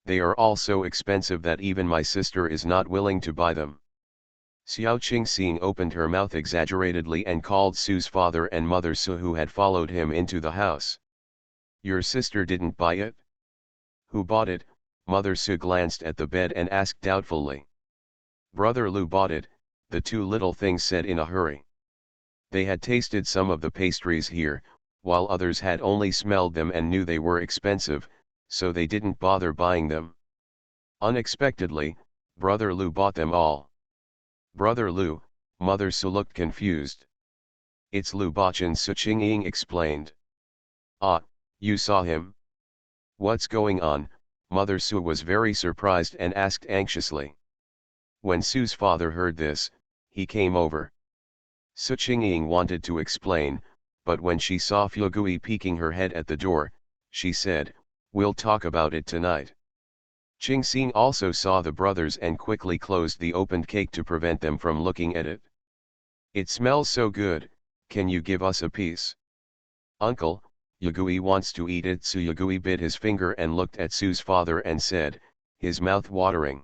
They are all so expensive that even my sister is not willing to buy them. Xiao Qingxing opened her mouth exaggeratedly and called Su's father and mother Su, who had followed him into the house. Your sister didn't buy it? Who bought it? Mother Su glanced at the bed and asked doubtfully. Brother Lu bought it, the two little things said in a hurry. They had tasted some of the pastries here, while others had only smelled them and knew they were expensive, so they didn't bother buying them. Unexpectedly, Brother Lu bought them all. Brother Lu, Mother Su looked confused. It's Lu Bachan, Su Qingying explained. Ah, you saw him? What's going on? Mother Su was very surprised and asked anxiously. When Su's father heard this, he came over. Su Qingying wanted to explain, but when she saw Fugui peeking her head at the door, she said, we'll talk about it tonight. Qingxing also saw the brothers and quickly closed the opened cake to prevent them from looking at it. It smells so good, can you give us a piece? Uncle, Yugui wants to eat it. Su Yugui bit his finger and looked at Su's father and said, his mouth watering.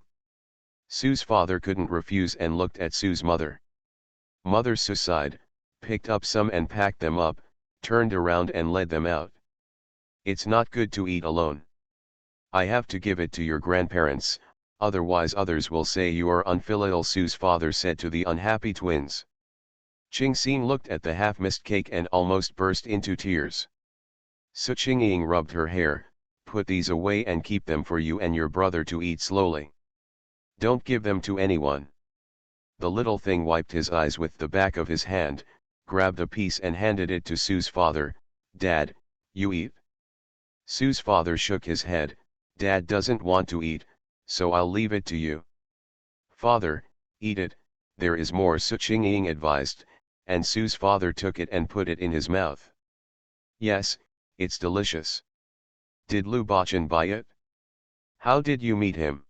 Su's father couldn't refuse and looked at Su's mother. Mother Su sighed, picked up some and packed them up, turned around and led them out. It's not good to eat alone. I have to give it to your grandparents, otherwise others will say you are unfilial, Su's father said to the unhappy twins. Qingxing looked at the half-missed cake and almost burst into tears. Su Qingying rubbed her hair, put these away and keep them for you and your brother to eat slowly. Don't give them to anyone. The little thing wiped his eyes with the back of his hand, grabbed a piece and handed it to Su's father. Dad, you eat? Su's father shook his head. Dad doesn't want to eat, so I'll leave it to you. Father, eat it, there is more, Su Qingying advised, and Su's father took it and put it in his mouth. Yes, it's delicious. Did Lu Bachan buy it? How did you meet him?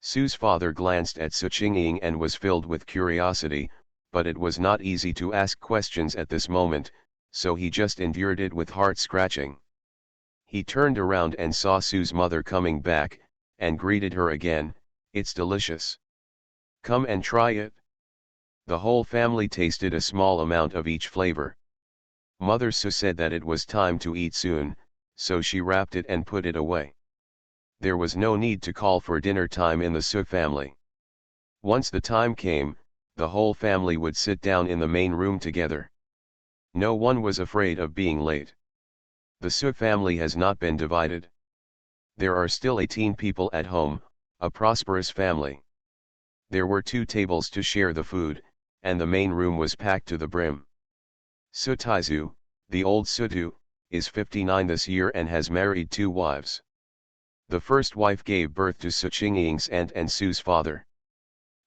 Su's father glanced at Su Qingying and was filled with curiosity, but it was not easy to ask questions at this moment, so he just endured it with heart scratching. He turned around and saw Su's mother coming back, and greeted her again. It's delicious. Come and try it. The whole family tasted a small amount of each flavor. Mother Su said that it was time to eat soon, so she wrapped it and put it away. There was no need to call for dinner time in the Su family. Once the time came, the whole family would sit down in the main room together. No one was afraid of being late. The Su family has not been divided. There are still 18 people at home, a prosperous family. There were 2 tables to share the food, and the main room was packed to the brim. Su Taizu, the old Sutu, is 59 this year and has married 2 wives. The first wife gave birth to Su Qingying's aunt and Su's father.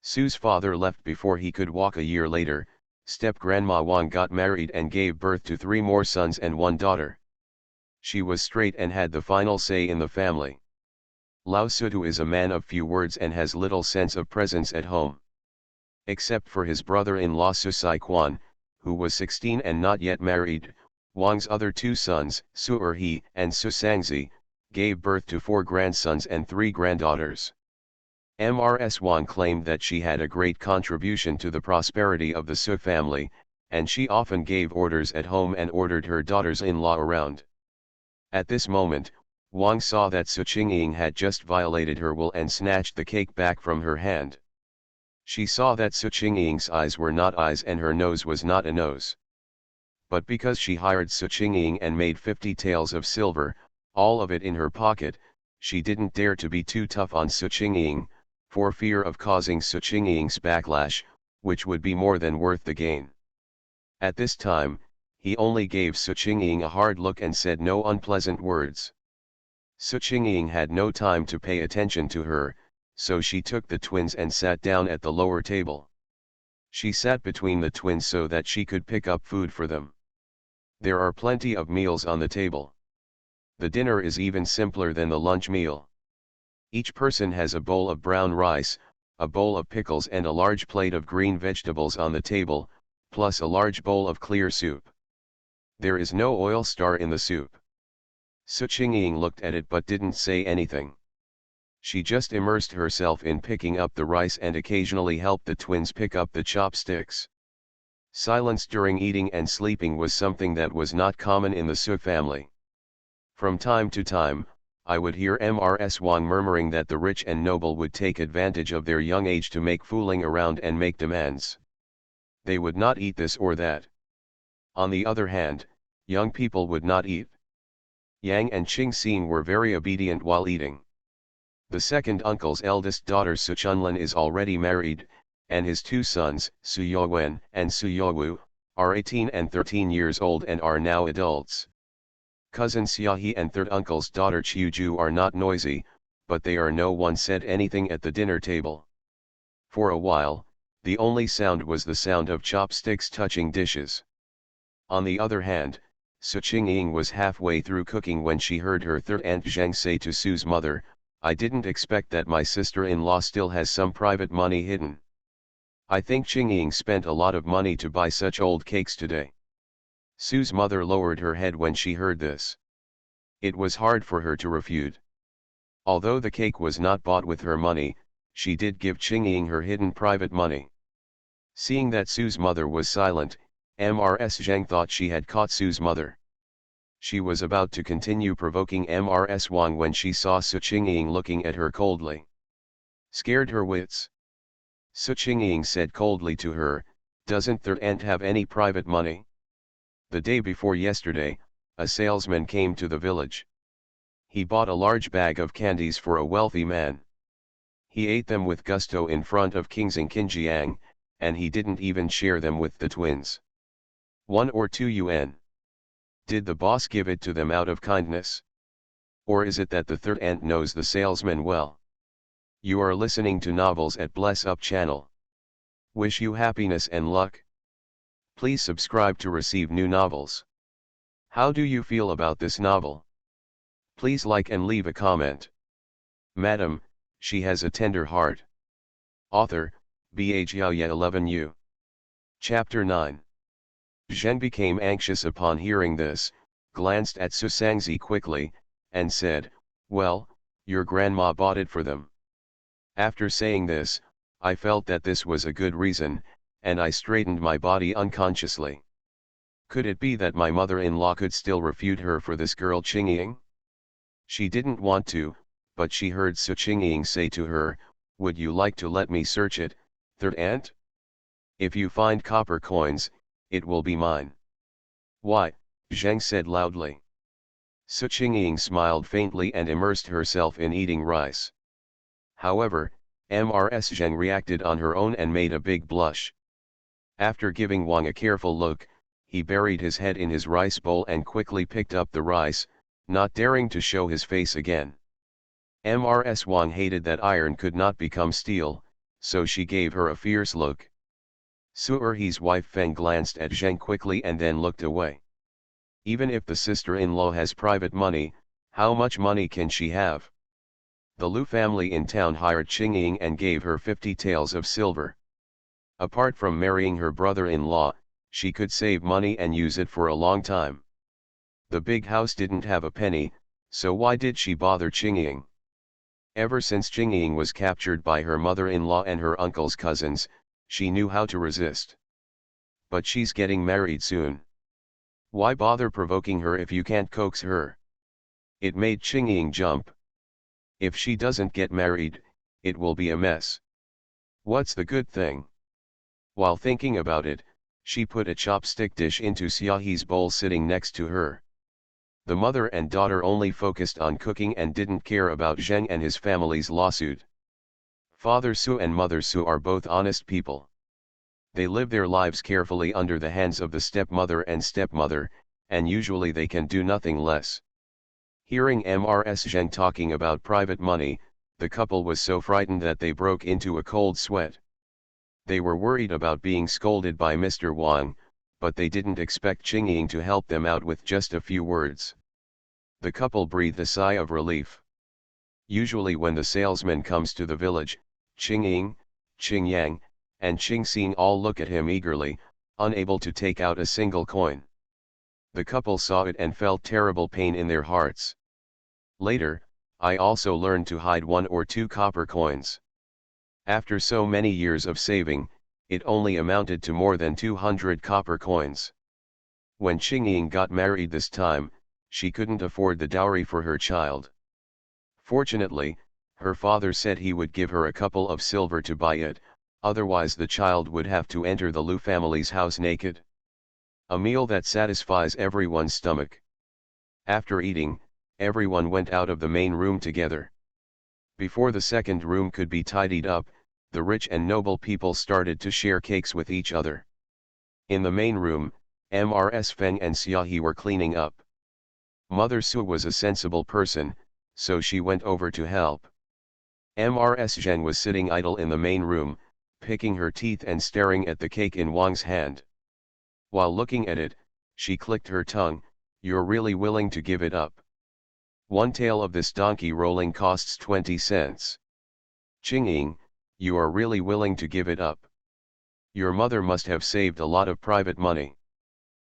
Su's father left before he could walk. A year later, step-grandma Wang got married and gave birth to 3 more sons and 1 daughter. She was straight and had the final say in the family. Lao Sutu is a man of few words and has little sense of presence at home. Except for his brother-in-law Su Saiquan, who was 16 and not yet married, Wang's other 2 sons, Su Erhe and Su Sangzi, gave birth to 4 grandsons and 3 granddaughters. Mrs. Wang claimed that she had a great contribution to the prosperity of the Su family, and she often gave orders at home and ordered her daughters-in-law around. At this moment, Wang saw that Su Qingying had just violated her will and snatched the cake back from her hand. She saw that Su Qingying's eyes were not eyes and her nose was not a nose. But because she hired Su Qingying and made 50 taels of silver, all of it in her pocket, she didn't dare to be too tough on Su Qingying, for fear of causing Su Qingying's backlash, which would be more than worth the gain. At this time, he only gave Su Qingying a hard look and said no unpleasant words. Su Qingying had no time to pay attention to her, so she took the twins and sat down at the lower table. She sat between the twins so that she could pick up food for them. There are plenty of meals on the table. The dinner is even simpler than the lunch meal. Each person has a bowl of brown rice, a bowl of pickles and a large plate of green vegetables on the table, plus a large bowl of clear soup. There is no oil star in the soup. Su Qingying looked at it but didn't say anything. She just immersed herself in picking up the rice and occasionally helped the twins pick up the chopsticks. Silence during eating and sleeping was something that was not common in the Su family. From time to time, I would hear Mrs. Wang murmuring that the rich and noble would take advantage of their young age to make fooling around and make demands. They would not eat this or that. On the other hand, young people would not eat. Yang and Qing Xing were very obedient while eating. The second uncle's eldest daughter Su Chunlin is already married, and his two sons, Su Youwen and Su Youwu, are 18 and 13 years old and are now adults. Cousin Xiaohe and third uncle's daughter Qiuju are not noisy, but they are no one said anything at the dinner table. For a while, the only sound was the sound of chopsticks touching dishes. On the other hand, Su Qingying was halfway through cooking when she heard her third aunt Zheng say to Su's mother, "I didn't expect that my sister-in-law still has some private money hidden. I think Qingying spent a lot of money to buy such old cakes today." Su's mother lowered her head when she heard this. It was hard for her to refute. Although the cake was not bought with her money, she did give Qingying her hidden private money. Seeing that Su's mother was silent, Mrs. Zhang thought she had caught Su's mother. She was about to continue provoking Mrs. Wang when she saw Su Qingying looking at her coldly. Scared her wits. Su Qingying said coldly to her, "Doesn't third aunt have any private money? The day before yesterday, a salesman came to the village. He bought a large bag of candies for a wealthy man. He ate them with gusto in front of King Xingqiang, and he didn't even share them with the twins. 1 or 2 yuan. Did the boss give it to them out of kindness? Or is it that the third aunt knows the salesman well?" You are listening to Novels at Bless Up channel. Wish you happiness and luck. Please subscribe to receive new novels. How do you feel about this novel? Please like and leave a comment. Madam, she has a tender heart. Author, Ba Jiaoye 11U. Chapter 9. Zheng became anxious upon hearing this, glanced at Su Sangzi quickly, and said, "Well, your grandma bought it for them." After saying this, I felt that this was a good reason, and I straightened my body unconsciously. Could it be that my mother-in-law could still refute her for this girl Qingying? She didn't want to, but she heard Su Qingying say to her, "Would you like to let me search it, third aunt? If you find copper coins, it will be mine." "Why?" Zheng said loudly. Su Qingying smiled faintly and immersed herself in eating rice. However, Mrs. Zheng reacted on her own and made a big blush. After giving Wang a careful look, he buried his head in his rice bowl and quickly picked up the rice, not daring to show his face again. Mrs. Wang hated that iron could not become steel, so she gave her a fierce look. Su Erhe's wife Feng glanced at Zheng quickly and then looked away. Even if the sister-in-law has private money, how much money can she have? The Lu family in town hired Qingying and gave her 50 taels of silver. Apart from marrying her brother-in-law, she could save money and use it for a long time. The big house didn't have a penny, so why did she bother Qingying? Ever since Qingying was captured by her mother-in-law and her uncle's cousins, she knew how to resist. But she's getting married soon. Why bother provoking her if you can't coax her? It made Qingying jump. If she doesn't get married, it will be a mess. What's the good thing? While thinking about it, she put a chopstick dish into Xiaohe's bowl sitting next to her. The mother and daughter only focused on cooking and didn't care about Zheng and his family's lawsuit. Father Su and Mother Su are both honest people. They live their lives carefully under the hands of the stepmother and stepmother, and usually they can do nothing less. Hearing Mrs. Zheng talking about private money, the couple was so frightened that they broke into a cold sweat. They were worried about being scolded by Mr. Wang, but they didn't expect Qingying to help them out with just a few words. The couple breathed a sigh of relief. Usually when the salesman comes to the village, Qing Ying, Qing Yang, and Qing Xing all look at him eagerly, unable to take out a single coin. The couple saw it and felt terrible pain in their hearts. Later, I also learned to hide 1 or 2 copper coins. After so many years of saving, it only amounted to more than 200 copper coins. When Qing Ying got married this time, she couldn't afford the dowry for her child. Fortunately, her father said he would give her a couple of silver to buy it, otherwise the child would have to enter the Lu family's house naked. A meal that satisfies everyone's stomach. After eating, everyone went out of the main room together. Before the second room could be tidied up, the rich and noble people started to share cakes with each other. In the main room, Mrs. Feng and Xiaohe were cleaning up. Mother Su was a sensible person, so she went over to help. Mrs. Zheng was sitting idle in the main room, picking her teeth and staring at the cake in Wang's hand. While looking at it, she clicked her tongue, "You're really willing to give it up? 1 tael of this donkey rolling costs 20 cents. Qing Ying, you are really willing to give it up? Your mother must have saved a lot of private money."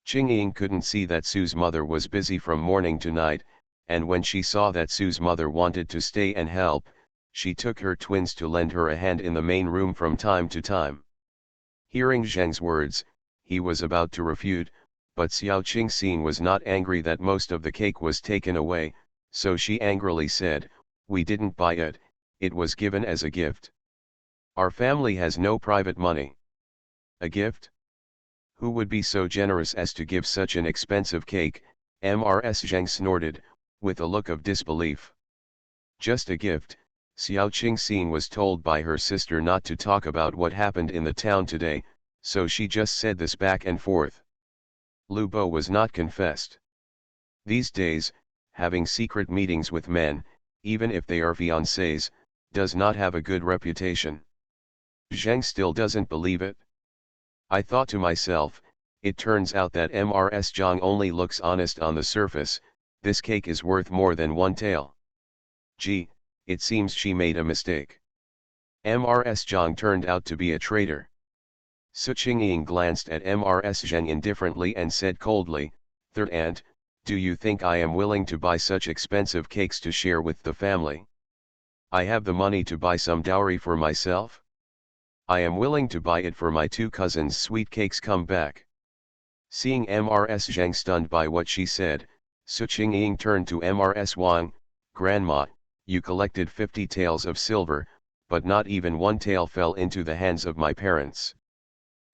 Qing Ying couldn't see that Su's mother was busy from morning to night, and when she saw that Su's mother wanted to stay and help, she took her twins to lend her a hand in the main room from time to time. Hearing Zheng's words, he was about to refute, but Xiao Qingxin was not angry that most of the cake was taken away, so she angrily said, "We didn't buy it, it was given as a gift. Our family has no private money." "A gift? Who would be so generous as to give such an expensive cake?" Mrs. Zheng snorted, with a look of disbelief. "Just a gift." Xiao Qingxin was told by her sister not to talk about what happened in the town today, so she just said this back and forth. Lu Bo was not confessed. These days, having secret meetings with men, even if they are fiancés, does not have a good reputation. Zheng still doesn't believe it. I thought to myself, it turns out that Mrs. Zhang only looks honest on the surface. This cake is worth more than 1 tael. Gee, it seems she made a mistake. Mrs. Zhang turned out to be a traitor. Su Qingying glanced at Mrs. Zheng indifferently and said coldly, "Third aunt, do you think I am willing to buy such expensive cakes to share with the family? I have the money to buy some dowry for myself. I am willing to buy it for my 2 cousins' sweet cakes come back." Seeing Mrs. Zheng stunned by what she said, Su Qingying turned to Mrs. Wang, "Grandma, you collected 50 taels of silver, but not even 1 tael fell into the hands of my parents.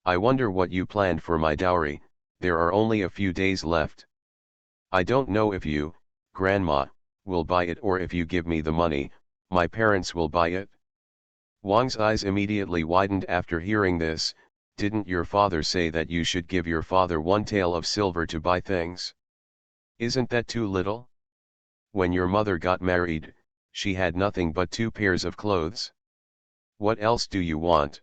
I wonder what you planned for my dowry. There are only a few days left. I don't know if you, Grandma, will buy it, or if you give me the money, my parents will buy it." Wang's eyes immediately widened after hearing this. "Didn't your father say that you should give your father 1 tael of silver to buy things? Isn't that too little? When your mother got married, she had nothing but 2 pairs of clothes. What else do you want?"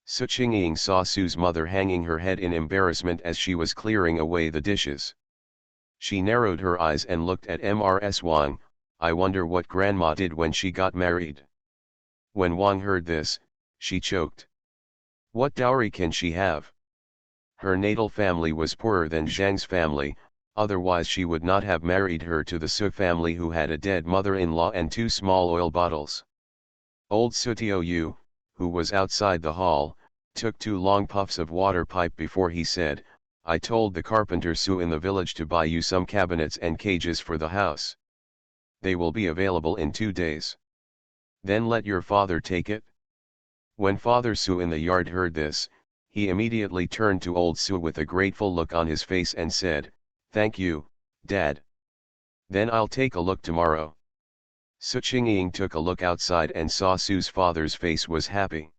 Su Qingying saw Su's mother hanging her head in embarrassment as she was clearing away the dishes. She narrowed her eyes and looked at Mrs. Wang. "I wonder what Grandma did when she got married." When Wang heard this, she choked. What dowry can she have? Her natal family was poorer than Zhang's family, otherwise she would not have married her to the Su family, who had a dead mother-in-law and 2 small oil bottles. Old Su Tiu, who was outside the hall, took 2 long puffs of water pipe before he said, "I told the carpenter Su in the village to buy you some cabinets and cages for the house. They will be available in 2 days. Then let your father take it." When Father Su in the yard heard this, he immediately turned to old Su with a grateful look on his face and said, "Thank you, Dad. Then I'll take a look tomorrow." Su Qingying took a look outside and saw Su's father's face was happy.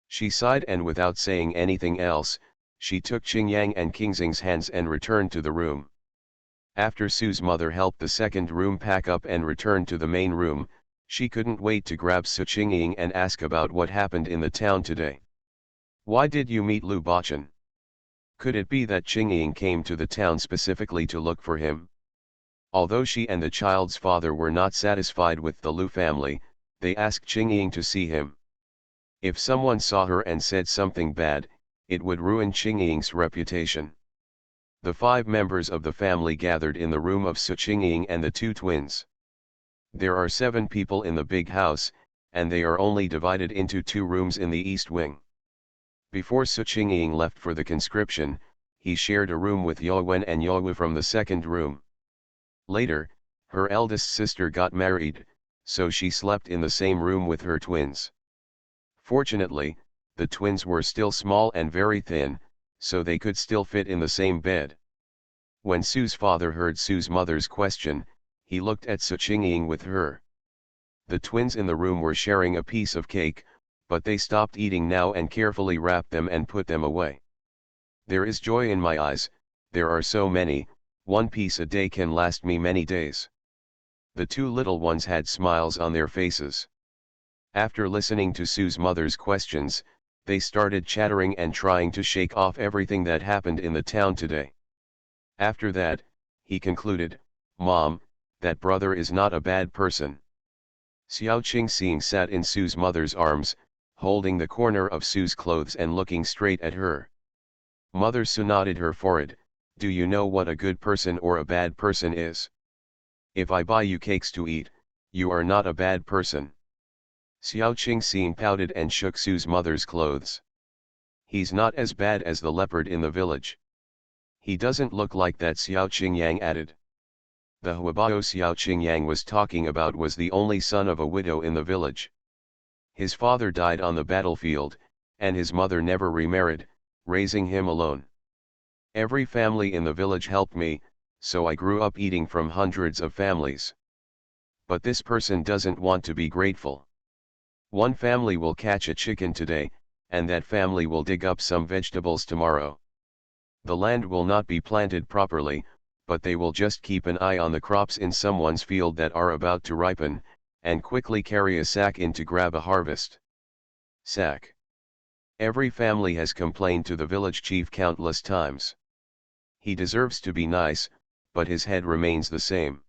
She sighed, and without saying anything else, she took Qingyang and Qingxing's hands and returned to the room. After Su's mother helped the second room pack up and returned to the main room, she couldn't wait to grab Su Qingying and ask about what happened in the town today. "Why did you meet Lu Bachan? Could it be that Qingying came to the town specifically to look for him?" Although she and the child's father were not satisfied with the Lu family, they asked Qingying to see him. If someone saw her and said something bad, it would ruin Qingying's reputation. The 5 members of the family gathered in the room of Su Qingying and the 2 twins. There are 7 people in the big house, and they are only divided into 2 rooms in the east wing. Before Su Qingying left for the conscription, he shared a room with Yawen and Yawu from the 2nd room. Later, her eldest sister got married, so she slept in the same room with her twins. Fortunately, the twins were still small and very thin, so they could still fit in the same bed. When Su's father heard Su's mother's question, he looked at Su Qingying with her. The twins in the room were sharing a piece of cake, but they stopped eating now and carefully wrapped them and put them away. There is joy in my eyes, there are so many, 1 piece a day can last me many days. The 2 little ones had smiles on their faces. After listening to Su's mother's questions, they started chattering and trying to shake off everything that happened in the town today. After that, he concluded, "Mom, that brother is not a bad person." Xiao Qingxing sat in Su's mother's arms, holding the corner of Su's clothes and looking straight at her. Mother Su nodded her forehead. "Do you know what a good person or a bad person is? If I buy you cakes to eat, you are not a bad person." Xiao Qingxing pouted and shook Su's mother's clothes. "He's not as bad as the leopard in the village." "He doesn't look like that," Xiao Qingyang added. The Huabao Xiao Qingyang was talking about was the only son of a widow in the village. His father died on the battlefield, and his mother never remarried, raising him alone. "Every family in the village helped me, so I grew up eating from hundreds of families. But this person doesn't want to be grateful. One family will catch a chicken today, and that family will dig up some vegetables tomorrow. The land will not be planted properly, but they will just keep an eye on the crops in someone's field that are about to ripen, and quickly carry a sack in to grab a harvest. Sack. Every family has complained to the village chief countless times. He deserves to be nice, but his head remains the same.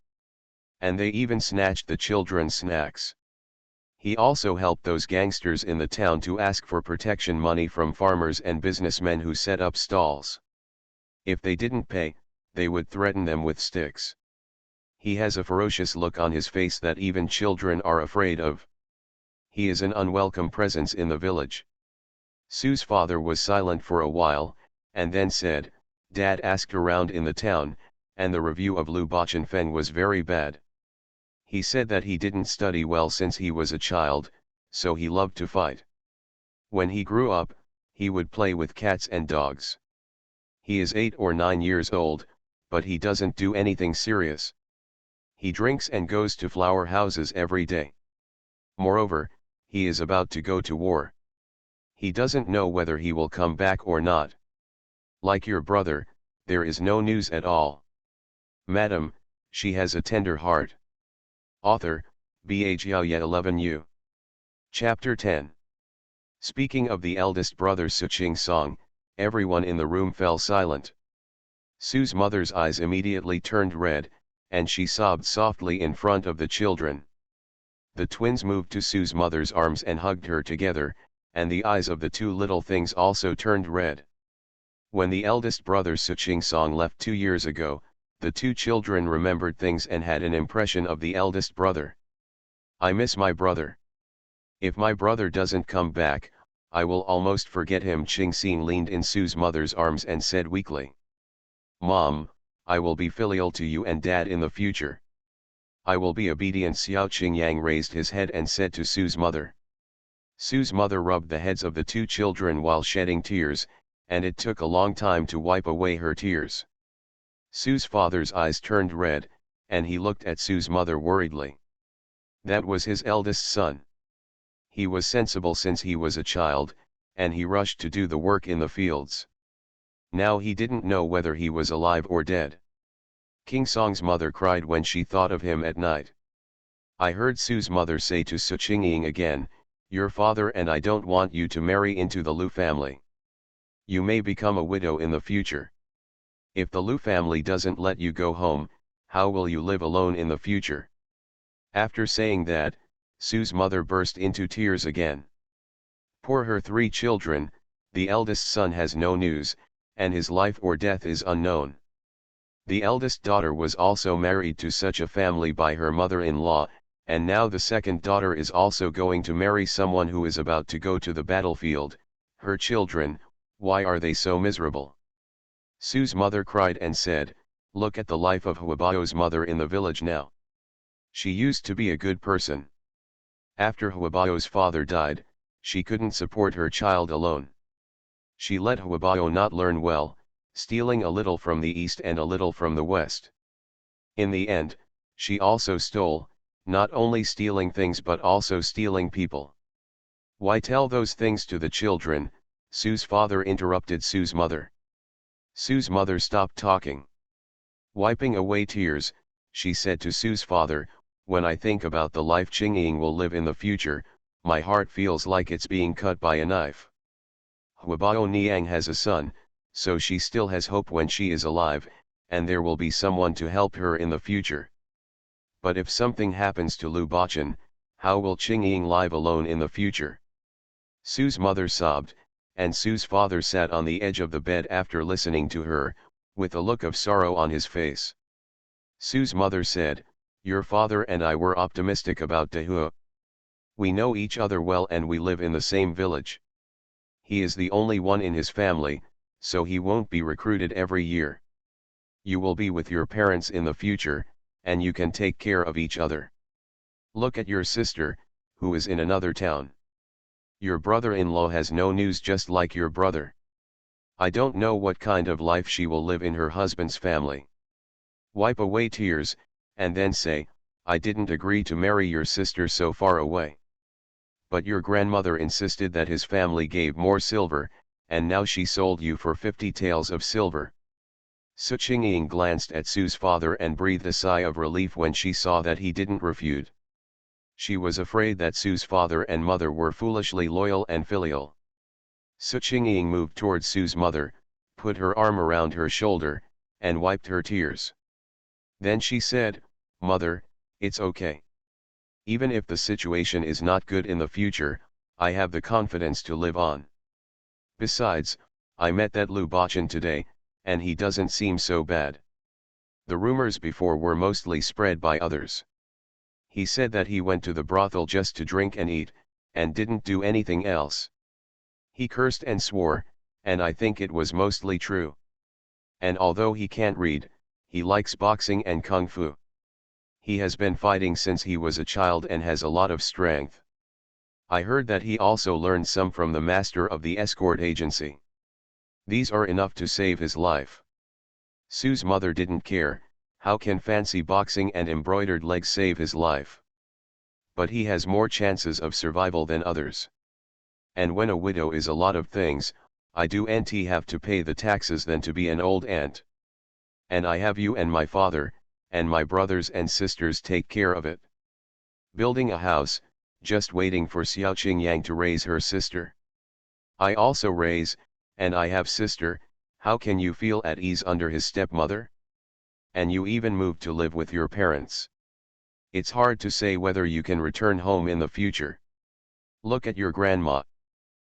And they even snatched the children's snacks. He also helped those gangsters in the town to ask for protection money from farmers and businessmen who set up stalls. If they didn't pay, they would threaten them with sticks. He has a ferocious look on his face that even children are afraid of. He is an unwelcome presence in the village." Su's father was silent for a while, and then said, "Dad asked around in the town, and the review of Lu Bachenfen was very bad. He said that he didn't study well since he was a child, so he loved to fight. When he grew up, he would play with cats and dogs. He is 8 or 9 years old, but he doesn't do anything serious. He drinks and goes to flower houses every day. Moreover, he is about to go to war. He doesn't know whether he will come back or not. Like your brother, there is no news at all. Madam, she has a tender heart." Author, Ba Jiaoye 11U. Chapter 10. Speaking of the eldest brother Su Qing, everyone in the room fell silent. Su's mother's eyes immediately turned red, and she sobbed softly in front of the children. The twins moved to Su's mother's arms and hugged her together, and the eyes of the 2 little things also turned red. When the eldest brother Su Qing left 2 years ago, the 2 children remembered things and had an impression of the eldest brother. "I miss my brother. If my brother doesn't come back, I will almost forget him." Qingxing leaned in Su's mother's arms and said weakly, "Mom, I will be filial to you and Dad in the future. I will be obedient." Xiao Qingyang raised his head and said to Su's mother. Su's mother rubbed the heads of the 2 children while shedding tears, and it took a long time to wipe away her tears. Su's father's eyes turned red, and he looked at Su's mother worriedly. That was his eldest son. He was sensible since he was a child, and he rushed to do the work in the fields. Now he didn't know whether he was alive or dead. King Song's mother cried when she thought of him at night. I heard Su's mother say to Su Qingying again, "Your father and I don't want you to marry into the Lu family. You may become a widow in the future. If the Lu family doesn't let you go home, how will you live alone in the future? After saying that, Sue's mother burst into tears again. Poor her 3 children, the eldest son has no news, and his life or death is unknown. The eldest daughter was also married to such a family by her mother-in-law, and now the second daughter is also going to marry someone who is about to go to the battlefield. Her children, why are they so miserable? Sue's mother cried and said, look at the life of Huabao's mother in the village now. She used to be a good person. After Huabao's father died, she couldn't support her child alone. She let Huabao not learn well, stealing a little from the east and a little from the west. In the end, she also stole, not only stealing things but also stealing people. Why tell those things to the children? Sue's father interrupted Sue's mother. Sue's mother stopped talking. Wiping away tears, she said to Sue's father, when I think about the life Qingying will live in the future, my heart feels like it's being cut by a knife. Huabao Niang has a son, so she still has hope when she is alive, and there will be someone to help her in the future. But if something happens to Lu Bachan, how will Qingying live alone in the future? Sue's mother sobbed, and Sue's father sat on the edge of the bed after listening to her, with a look of sorrow on his face. Sue's mother said, your father and I were optimistic about Dehua. We know each other well and we live in the same village. He is the only one in his family, so he won't be recruited every year. You will be with your parents in the future, and you can take care of each other. Look at your sister, who is in another town. Your brother-in-law has no news just like your brother. I don't know what kind of life she will live in her husband's family. Wipe away tears, and then say, I didn't agree to marry your sister so far away. But your grandmother insisted that his family gave more silver, and now she sold you for 50 taels of silver. Su Qingying glanced at Sue's father and breathed a sigh of relief when she saw that he didn't refute. She was afraid that Sue's father and mother were foolishly loyal and filial. Su Qingying moved towards Sue's mother, put her arm around her shoulder, and wiped her tears. Then she said, Mother, it's okay. Even if the situation is not good in the future, I have the confidence to live on. Besides, I met that Lu Bachan today, and he doesn't seem so bad. The rumors before were mostly spread by others. He said that he went to the brothel just to drink and eat, and didn't do anything else. He cursed and swore, and I think it was mostly true. And although he can't read, he likes boxing and kung fu. He has been fighting since he was a child and has a lot of strength. I heard that he also learned some from the master of the escort agency. These are enough to save his life. Sue's mother didn't care, how can fancy boxing and embroidered legs save his life? But he has more chances of survival than others. And when a widow is a lot of things, I do and have to pay the taxes than to be an old aunt. And I have you and my father, and my brothers and sisters take care of it. Building a house, just waiting for Xiao Qingyang to raise her sister. I also raise, and I have sister, how can you feel at ease under his stepmother? And you even moved to live with your parents. It's hard to say whether you can return home in the future. Look at your grandma.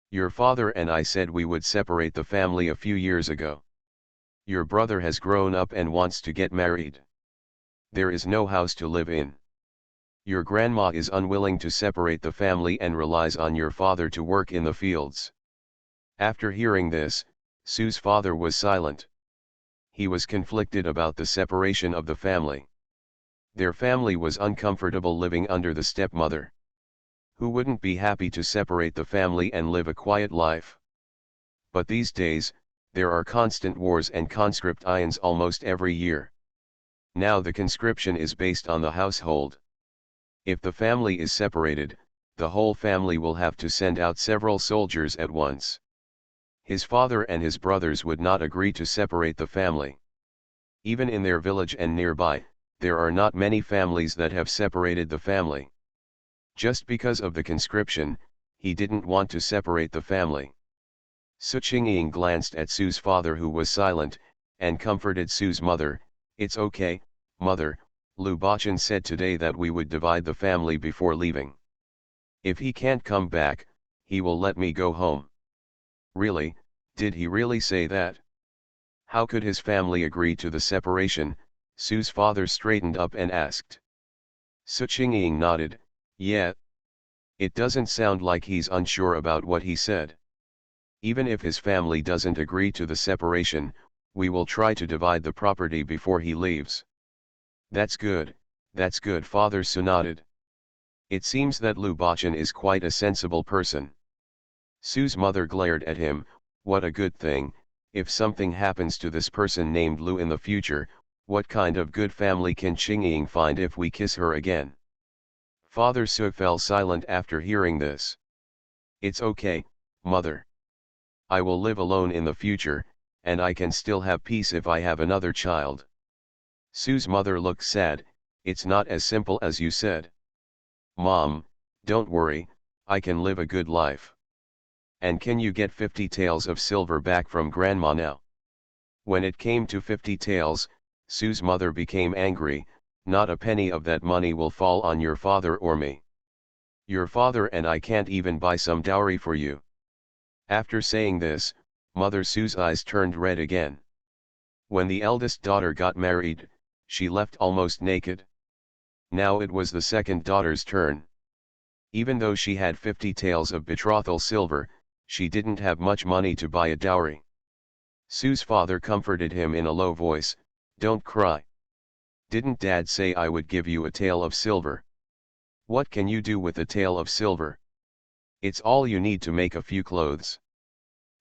Your father and I said we would separate the family a few years ago. Your brother has grown up and wants to get married. There is no house to live in. Your grandma is unwilling to separate the family and relies on your father to work in the fields. After hearing this, Sue's father was silent. He was conflicted about the separation of the family. Their family was uncomfortable living under the stepmother. Who wouldn't be happy to separate the family and live a quiet life? But these days, there are constant wars and conscript ions almost every year. Now the conscription is based on the household. If the family is separated, the whole family will have to send out several soldiers at once. His father and his brothers would not agree to separate the family. Even in their village and nearby, there are not many families that have separated the family. Just because of the conscription, he didn't want to separate the family. Su Qingying glanced at Sue's father who was silent, and comforted Sue's mother, "It's okay, Mother, Lu Bachan said today that we would divide the family before leaving. If he can't come back, he will let me go home. Really, did he really say that? How could his family agree to the separation? Sue's father straightened up and asked. Su Qingying nodded, yeah. It doesn't sound like he's unsure about what he said. Even if his family doesn't agree to the separation, we will try to divide the property before he leaves. That's good, Father Su nodded. It seems that Lu Bachan is quite a sensible person. Sue's mother glared at him, what a good thing. If something happens to this person named Lu in the future, what kind of good family can Qingying find if we kiss her again? Father Su fell silent after hearing this. It's okay, mother. I will live alone in the future, and I can still have peace if I have another child. Sue's mother looked sad, it's not as simple as you said. Mom, don't worry, I can live a good life. And can you get 50 taels of silver back from Grandma now? When it came to 50 taels, Sue's mother became angry, not a penny of that money will fall on your father or me. Your father and I can't even buy some dowry for you. After saying this, Mother Sue's eyes turned red again. When the eldest daughter got married, she left almost naked. Now it was the second daughter's turn. Even though she had 50 taels of betrothal silver, she didn't have much money to buy a dowry. Sue's father comforted him in a low voice, don't cry. Didn't Dad say I would give you a tael of silver? What can you do with a tael of silver? It's all you need to make a few clothes.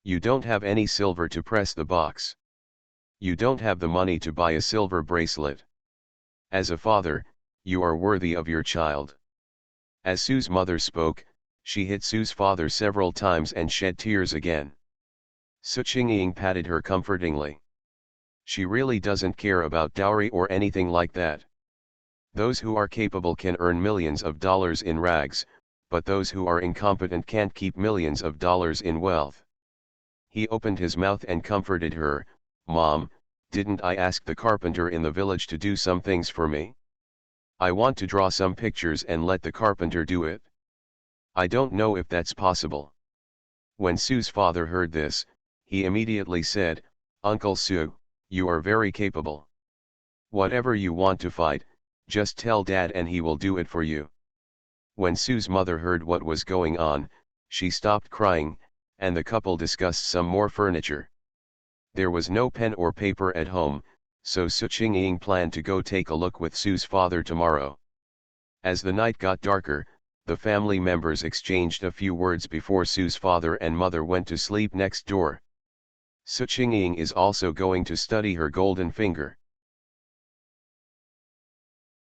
You don't have any silver to press the box. You don't have the money to buy a silver bracelet. As a father, you are worthy of your child. As Sue's mother spoke, she hit Sue's father several times and shed tears again. Su Qingying patted her comfortingly. She really doesn't care about dowry or anything like that. Those who are capable can earn millions of dollars in rags, but those who are incompetent can't keep millions of dollars in wealth. He opened his mouth and comforted her, Mom, didn't I ask the carpenter in the village to do some things for me? I want to draw some pictures and let the carpenter do it. I don't know if that's possible. When Sue's father heard this, he immediately said, Uncle Su, you are very capable. Whatever you want to fight, just tell Dad and he will do it for you. When Sue's mother heard what was going on, she stopped crying, and the couple discussed some more furniture. There was no pen or paper at home, so Su Qingying planned to go take a look with Sue's father tomorrow. As the night got darker, the family members exchanged a few words before Sue's father and mother went to sleep next door. Su Qingying is also going to study her golden finger.